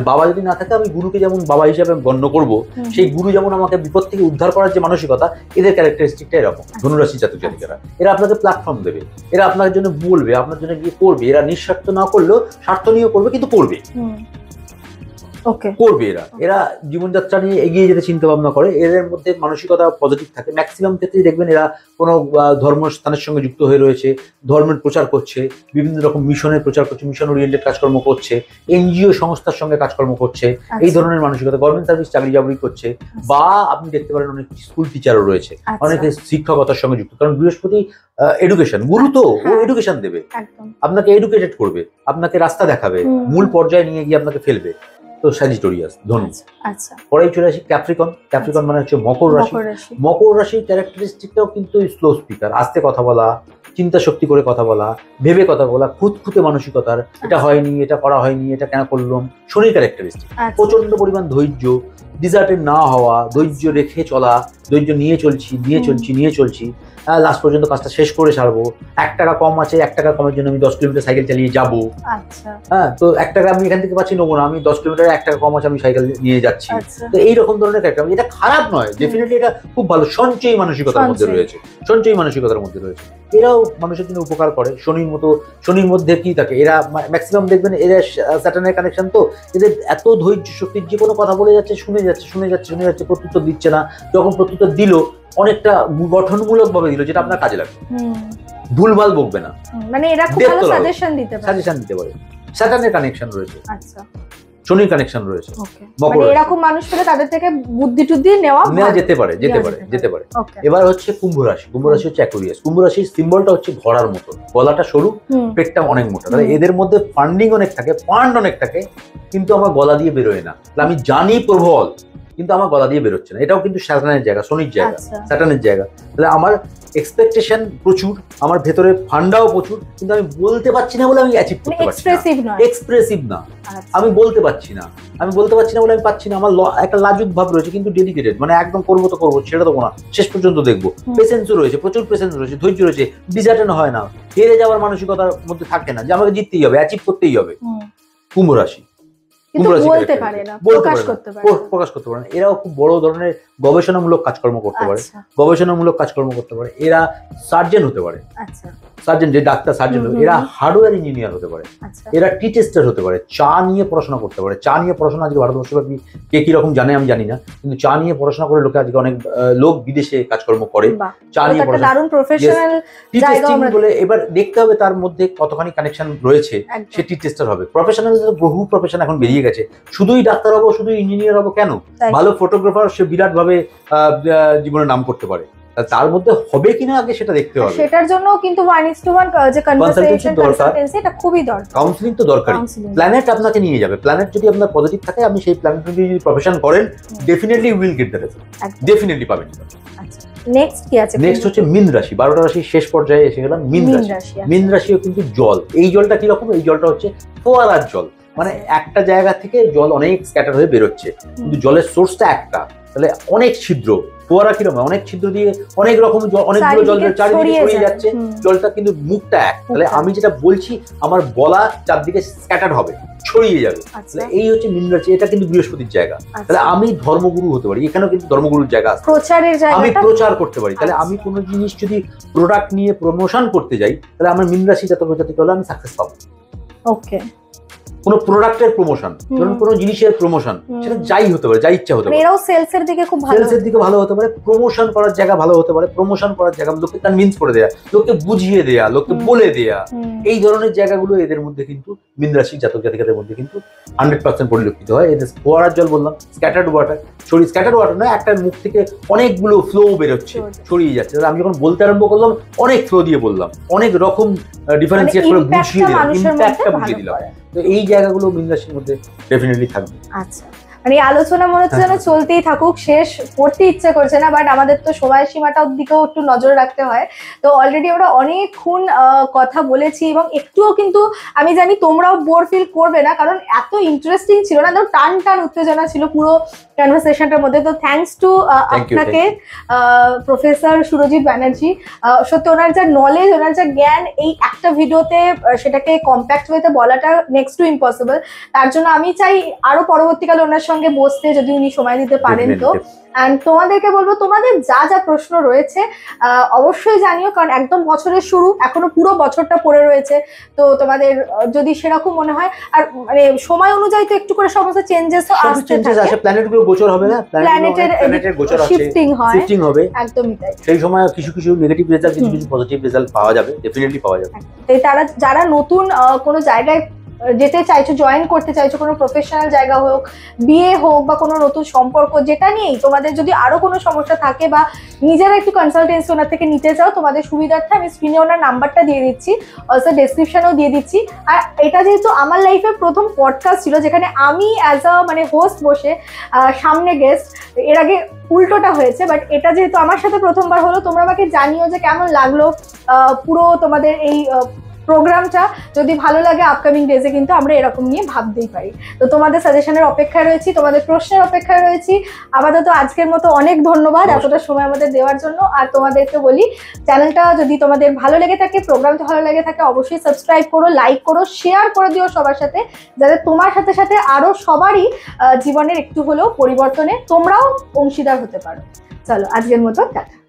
বাবা যদি না থাকে, আমি গুরুকে যেমন বাবা হিসাবে গণ্য করব, সেই গুরু যেমন আমাকে বিপদ থেকে উদ্ধার করার যে মানসিকতা, এদের ক্যারেক্টারিস্টিকটা এরকম। ধনুরাশি জাতক জাতিকারা, এরা আপনাকে প্ল্যাটফর্ম দেবে, এরা আপনার জন্য বলবে, আপনার জন্য গিয়ে করবে। এরা নিঃস্বার্থ না করলেও স্বার্থ নিয়েও করবে, কিন্তু করবে। এরা জীবনযাত্রা নিয়ে এগিয়ে যেতে চিন্তা ভাবনা করে, এদের মধ্যে মানসিকতা পজিটিভ থাকে। ম্যাক্সিমাম ক্ষেত্রেই দেখবেন এরা কোনো ধর্মস্থানের সঙ্গে যুক্ত হয়ে রয়েছে, ধর্মের প্রচার করছে, বিভিন্ন রকম মিশনের প্রচার করছে, মিশন ওরিয়েন্টেড কাজকর্ম করছে, এনজিও সংস্থার সঙ্গে কাজকর্ম করছে, এই ধরনের মানসিকতা, গভর্নমেন্ট সার্ভিস চাকরি করছে, বা আপনি দেখতে পারেন অনেক স্কুল টিচারও রয়েছে, অনেকে শিক্ষকতার সঙ্গে যুক্ত। কারণ বৃহস্পতি এডুকেশন, গুরু তো ও এডুকেশন দেবে, আপনাকে এডুকেটেড করবে, আপনাকে রাস্তা দেখাবে, মূল পর্যায়ে নিয়ে গিয়ে আপনাকে ফেলবে। তো স্যাজিটোরিয়াস, ধনু। পরেই চলে আসি ক্যাপ্রিকন। ক্যাপ্রিকন মানে হচ্ছে মকর রাশি। মকর রাশির ক্যারেক্টারিস্টিকটাও কিন্তু স্লো স্পিকার, আস্তে কথা বলা, চিন্তা শক্তি করে কথা বলা, ভেবে কথা বলা, খুঁতখুঁতে মানসিকতার, এটা হয়নি, এটা করা হয়নি, এটা কেন করলাম। শনির ক্যারেক্টারিস্টিক প্রচন্ড পরিমাণ ধৈর্য, ডিজার্টেড না হওয়া, ধৈর্য রেখে চলা, ধৈর্য নিয়ে চলছি, লাস্ট পর্যন্ত কাজটা শেষ করে ছাড়বো। 1 টাকা কম আছে, 1 টাকা কমের জন্য আমি 10 কিলোমিটার সাইকেল চালিয়ে যাবো। হ্যাঁ, তো 1 টাকা আমি এখান থেকে পাচ্ছি, নেবো না, আমি 10 কিলোমিটার 1 টাকা কম আছে আমি সাইকেল নিয়ে যাচ্ছি। আচ্ছা। তো এইরকম ধরনের ক্যারেক্টার, এটা খারাপ নয়, ডেফিনেটলি এটা খুব ভালো, সঞ্চয়ী মানসিকতার মধ্যে রয়েছে, সঞ্চয়ী মানসিকতার মধ্যে রয়েছে। এরাও মানুষের জন্য উপকার করে। শনির মধ্যে কি থাকে, এরা ম্যাক্সিমাম দেখবেন এরা স্যাটার্নের কানেকশন, তো এদের এত ধৈর্য শক্তি, যে কোনো কথা বলে যাচ্ছে, শুনে যাচ্ছে, প্রত্যুত্তর দিচ্ছে না। যখন প্রত্যুত্তর দিল অনেকটা গঠনমূলক ভাবে দিল, যেটা আপনার কাজে লাগবে, ভুলভাল বকবে না, মানে এরা খুব ভালো সাজেশন দিতে পারে। স্যাটার্নের কানেকশন রয়েছে, আচ্ছা, শনির কানেকশন রয়েছে। মানে এরকম মানুষ পেলে তাদের থেকে বুদ্ধি টুদ্ধি নেওয়া যেতে পারে। এবার হচ্ছে কুম্ভ রাশি। কুম্ভ রাশি হচ্ছে অ্যাকোয়ারিয়াস। কুম্ভ রাশির সিম্বলটা হচ্ছে ঘোড়ার মতো, গলাটা সরু, পেটটা অনেক মোটা। তাহলে এদের মধ্যে ফান্ডিং অনেক থাকে, ফান্ড অনেক থাকে, কিন্তু আমার গলা দিয়ে বেরোয় না। তাহলে আমি জানি প্রবল, কিন্তু আমার গলা দিয়ে বেরোচ্ছে না। এটাও কিন্তু স্যাটার্নের জায়গা, শনির জায়গা, স্যাটার্নের জায়গা। তাহলে আমার এক্সপেকটেশন প্রচুর, আমার ভেতরে ফান্ডাও প্রচুর, কিন্তু আমি বলতে পারছি না বলে আমি অ্যাচিভ করতে পারছি না। এক্সপ্রেসিভ না, আমি বলতে পারছি না বলে আমি পাচ্ছি না। আমার একটা লাজুক ভাব রয়েছে, কিন্তু ডেডিকেটেড, মানে একদম করবো তো করবো, ছেড়ে দেবো না, শেষ পর্যন্ত দেখবো। পেশেন্সও রয়েছে, প্রচুর পেশেন্স রয়েছে, ধৈর্য রয়েছে, ডিজার্টেন হয় না, হেরে যাওয়ার মানসিকতার মধ্যে থাকে না যে আমাকে জিততেই হবে, অ্যাচিভ করতেই হবে। কুম্ভ রাশি বলতে পারে না, প্রকাশ করতে পারে না। এরাও খুব বড় ধরনের গবেষণামূলক কাজকর্ম করতে পারে। এরা সার্জন হতে পারে, সার্জন, যে ডাক্তার সার্জন, এরা হার্ডওয়্যার ইঞ্জিনিয়ার হতে পারে, এরা টি টেস্টার হতে পারে, চা নিয়ে পড়াশোনা করতে পারে। চা নিয়ে পড়াশোনা আজকে ভারতবর্ষব্যাপী কে কি রকম জানে আমি জানি না, কিন্তু চা নিয়ে পড়াশোনা করে লোকে আজকে অনেক লোক বিদেশে কাজকর্ম করে চা নিয়ে পড়াশোনা বলে। এবার দেখতে হবে তার মধ্যে কতখানি কানেকশন রয়েছে, সে টি টেস্টার হবে। প্রফেশনাল বহু প্রফেশন এখন বেরিয়ে গেছে, শুধুই ডাক্তার হবো, শুধুই ইঞ্জিনিয়ার হবো কেন? ভালো ফটোগ্রাফার, সে বিরাট ভাবে জীবনে নাম করতে পারে, তার মধ্যে হবে কিনা আগে সেটা দেখতে হবে। সেটার জন্য কিন্তু 1:1 যে কনভারসেশন কনসালটেন্সি, এটা খুবই দরকার। কাউন্সেলিং তো দরকারি। প্ল্যানেট আপনাকে নিয়ে যাবে, প্ল্যানেট যদি আপনার পজিটিভ থাকে, আপনি সেই প্ল্যানেট যদি প্রফেশন করেন, definitely will get the result, definitely পাবেন। আচ্ছা, নেক্সট কি আছে? নেক্সট হচ্ছে মীন রাশি। 12টা রাশির শেষ পর্যায়ে এসে গেলাম, মীন রাশি। মীন রাশিও কিন্তু জল। এই জলটা কি রকম? এই জলটা হচ্ছে ফোয়ারার জল, মানে একটা জায়গা থেকে জল অনেক স্ক্যাটার হয়ে বেরোচ্ছে, কিন্তু জলের সোর্সটা একটা। তাহলে অনেক ছিদ্র, ফোয়ারা কিরকম, অনেক ছিদ্র দিয়ে অনেক রকম অনেকগুলো জল চারিদিকে ছড়িয়ে যাচ্ছে, জলটা কিন্তু মুখটা এক। তাহলে আমি যেটা বলছি, আমার বলা চারদিকে স্ক্যাটার হবে, ছড়িয়ে যাবে। তাহলে এই হচ্ছে মীন রাশি, এটা কিন্তু বৃহস্পতির জায়গা। তাহলে আমি ধর্মগুরু হতে পারি, এখানেও কিন্তু ধর্মগুরুর জায়গা আছে, আমি প্রচার করতে পারি। তাহলে আমি কোনো জিনিস যদি প্রোডাক্ট নিয়ে প্রমোশন করতে যাই, তাহলে আমার মীন রাশি জাতক জাতিক হলে আমি সাকসেস পাবো। ওকে, কোনো প্রোডাক্টের প্রমোশন, ধরুন কোনো জিনিসের প্রমোশন, সেটা যাই হতে পারে, যাই ইচ্ছা হতে পারে। এরাও সেলসের দিকে খুব ভালো, সেলসের দিকে ভালো হতে পারে, প্রমোশন করার জায়গা ভালো হতে পারে, প্রমোশন করার জায়গা লোককে কনভিন্স করে দেয়া, লোককে বুঝিয়ে দেয়া, লোককে বলে দেয়া, এই ধরনের জায়গাগুলো এদের মধ্যে কিন্তু মীন রাশি জাতক জাতিকাদের মধ্যে কিন্তু 100% পরিলক্ষিত হয়। এদের ফোয়ারার জল বললাম, স্ক্যাটার্ড ওয়াটার, স্ক্যাটার্ড ওয়াটার নয়, একটা মুখ থেকে অনেকগুলো ফ্লো বেরোচ্ছে, ছড়িয়ে যাচ্ছে। আমি যখন বলতে আরম্ভ করলাম, অনেক ফ্লো দিয়ে বললাম, অনেক রকম ডিফারেন্সিয়েট করে বুঝিয়ে দিলাম, ইম্প্যাক্টটা বুঝিয়ে দিলাম। তো এই জায়গাগুলো মীন রাশির মধ্যে ডেফিনেটলি থাকবে। আচ্ছা, মানে আলোচনা মনে হচ্ছে যেন চলতেই থাকুক, শেষ করতে ইচ্ছে করছে না, বাট আমাদের তো সময় সীমাটার দিকেও একটু নজর রাখতে হয়। তো অলরেডি আমরা অনেকক্ষণ কথা বলেছি, এবং একটুও কিন্তু আমি জানি তোমরাও বোর ফিল করবে না, কারণ এত ইন্টারেস্টিং ছিল না, একদম টান টান উত্তেজনা ছিল পুরো কনভারসেশনটার মধ্যে। তো থ্যাঙ্কস টু আপনাকে প্রফেসর সুরজিৎ ব্যানার্জি। সত্যি ওনার যা নলেজ, ওনার যা জ্ঞান, এই একটা ভিডিওতে সেটাকে কম্প্যাক্ট ওয়েতে বলাটা নেক্সট টু ইম্পসিবল। তার জন্য আমি চাই আরো পরবর্তীকালে ওনার সঙ্গে বসতে, যদি উনি সময় দিতে পারেন। তো এন্ড তোমাদেরকে বলবো, তোমাদের যা যা প্রশ্ন রয়েছে অবশ্যই জানিও, কারণ একদম বছরের শুরু, এখনো পুরো বছরটা পড়ে রয়েছে। তো তোমাদের যদি সেরকম মনে হয়, আর মানে সময় অনুযায়ী তো একটু করে সমস্ত চেঞ্জেস আসছে, প্ল্যানেটগুলো গোচর হবে না, প্ল্যানেটের গোচর আছে, শিফটিং হবে, একদমই তাই। সেই সময় কিছু কিছু নেগেটিভ রেজাল্ট, কিছু কিছু পজিটিভ রেজাল্ট পাওয়া যাবে, ডেফিনেটলি পাওয়া যাবে। তাই তারা যারা নতুন কোনো জায়গায় যেতে চাইছো, জয়েন করতে চাইছো, কোনো প্রফেশনাল জায়গা হোক, বিয়ে হোক, বা কোনো নতুন সম্পর্ক, যেটা নিয়েই তোমাদের যদি আরো কোনো সমস্যা থাকে, বা নিজেরা একটু কনসালটেন্সি ওনার থেকে নিতে চাও, তোমাদের সুবিধার্থে আমি স্ক্রিনে ওনার নাম্বারটা দিয়ে দিচ্ছি, অলসো ডেসক্রিপশনেও দিয়ে দিচ্ছি। আর এটা যেহেতু আমার লাইফের প্রথম পডকাস্ট ছিল, যেখানে আমি অ্যাজ আ মানে হোস্ট বসে সামনে গেস্ট, এর আগে উল্টোটা হয়েছে, বাট এটা যেহেতু আমার সাথে প্রথমবার হলো, তোমরা আমাকে জানিও যে কেমন লাগলো পুরো তোমাদের এই প্রোগ্রামটা যদি ভালো লাগে আপকামিং ডেজে কিন্তু আমরা এরকম নিয়ে ভাবতেই পারি। তো তোমাদের সাজেশনের অপেক্ষায় রয়েছি, তোমাদের প্রশ্নের অপেক্ষায় রয়েছি। আপাতত আজকের মতো অনেক ধন্যবাদ এতটা সময় আমাদের দেওয়ার জন্য। আর তোমাদেরকে বলি, চ্যানেলটা যদি তোমাদের ভালো লেগে থাকে, প্রোগ্রামটা ভালো লেগে থাকে, অবশ্যই সাবস্ক্রাইব করো, লাইক করো, শেয়ার করে দিও সবার সাথে, যাতে তোমার সাথে সাথে আরো সবারই জীবনের একটু হলেও পরিবর্তনে তোমরাও অংশীদার হতে পারো। চলো আজকের মতো টাটা।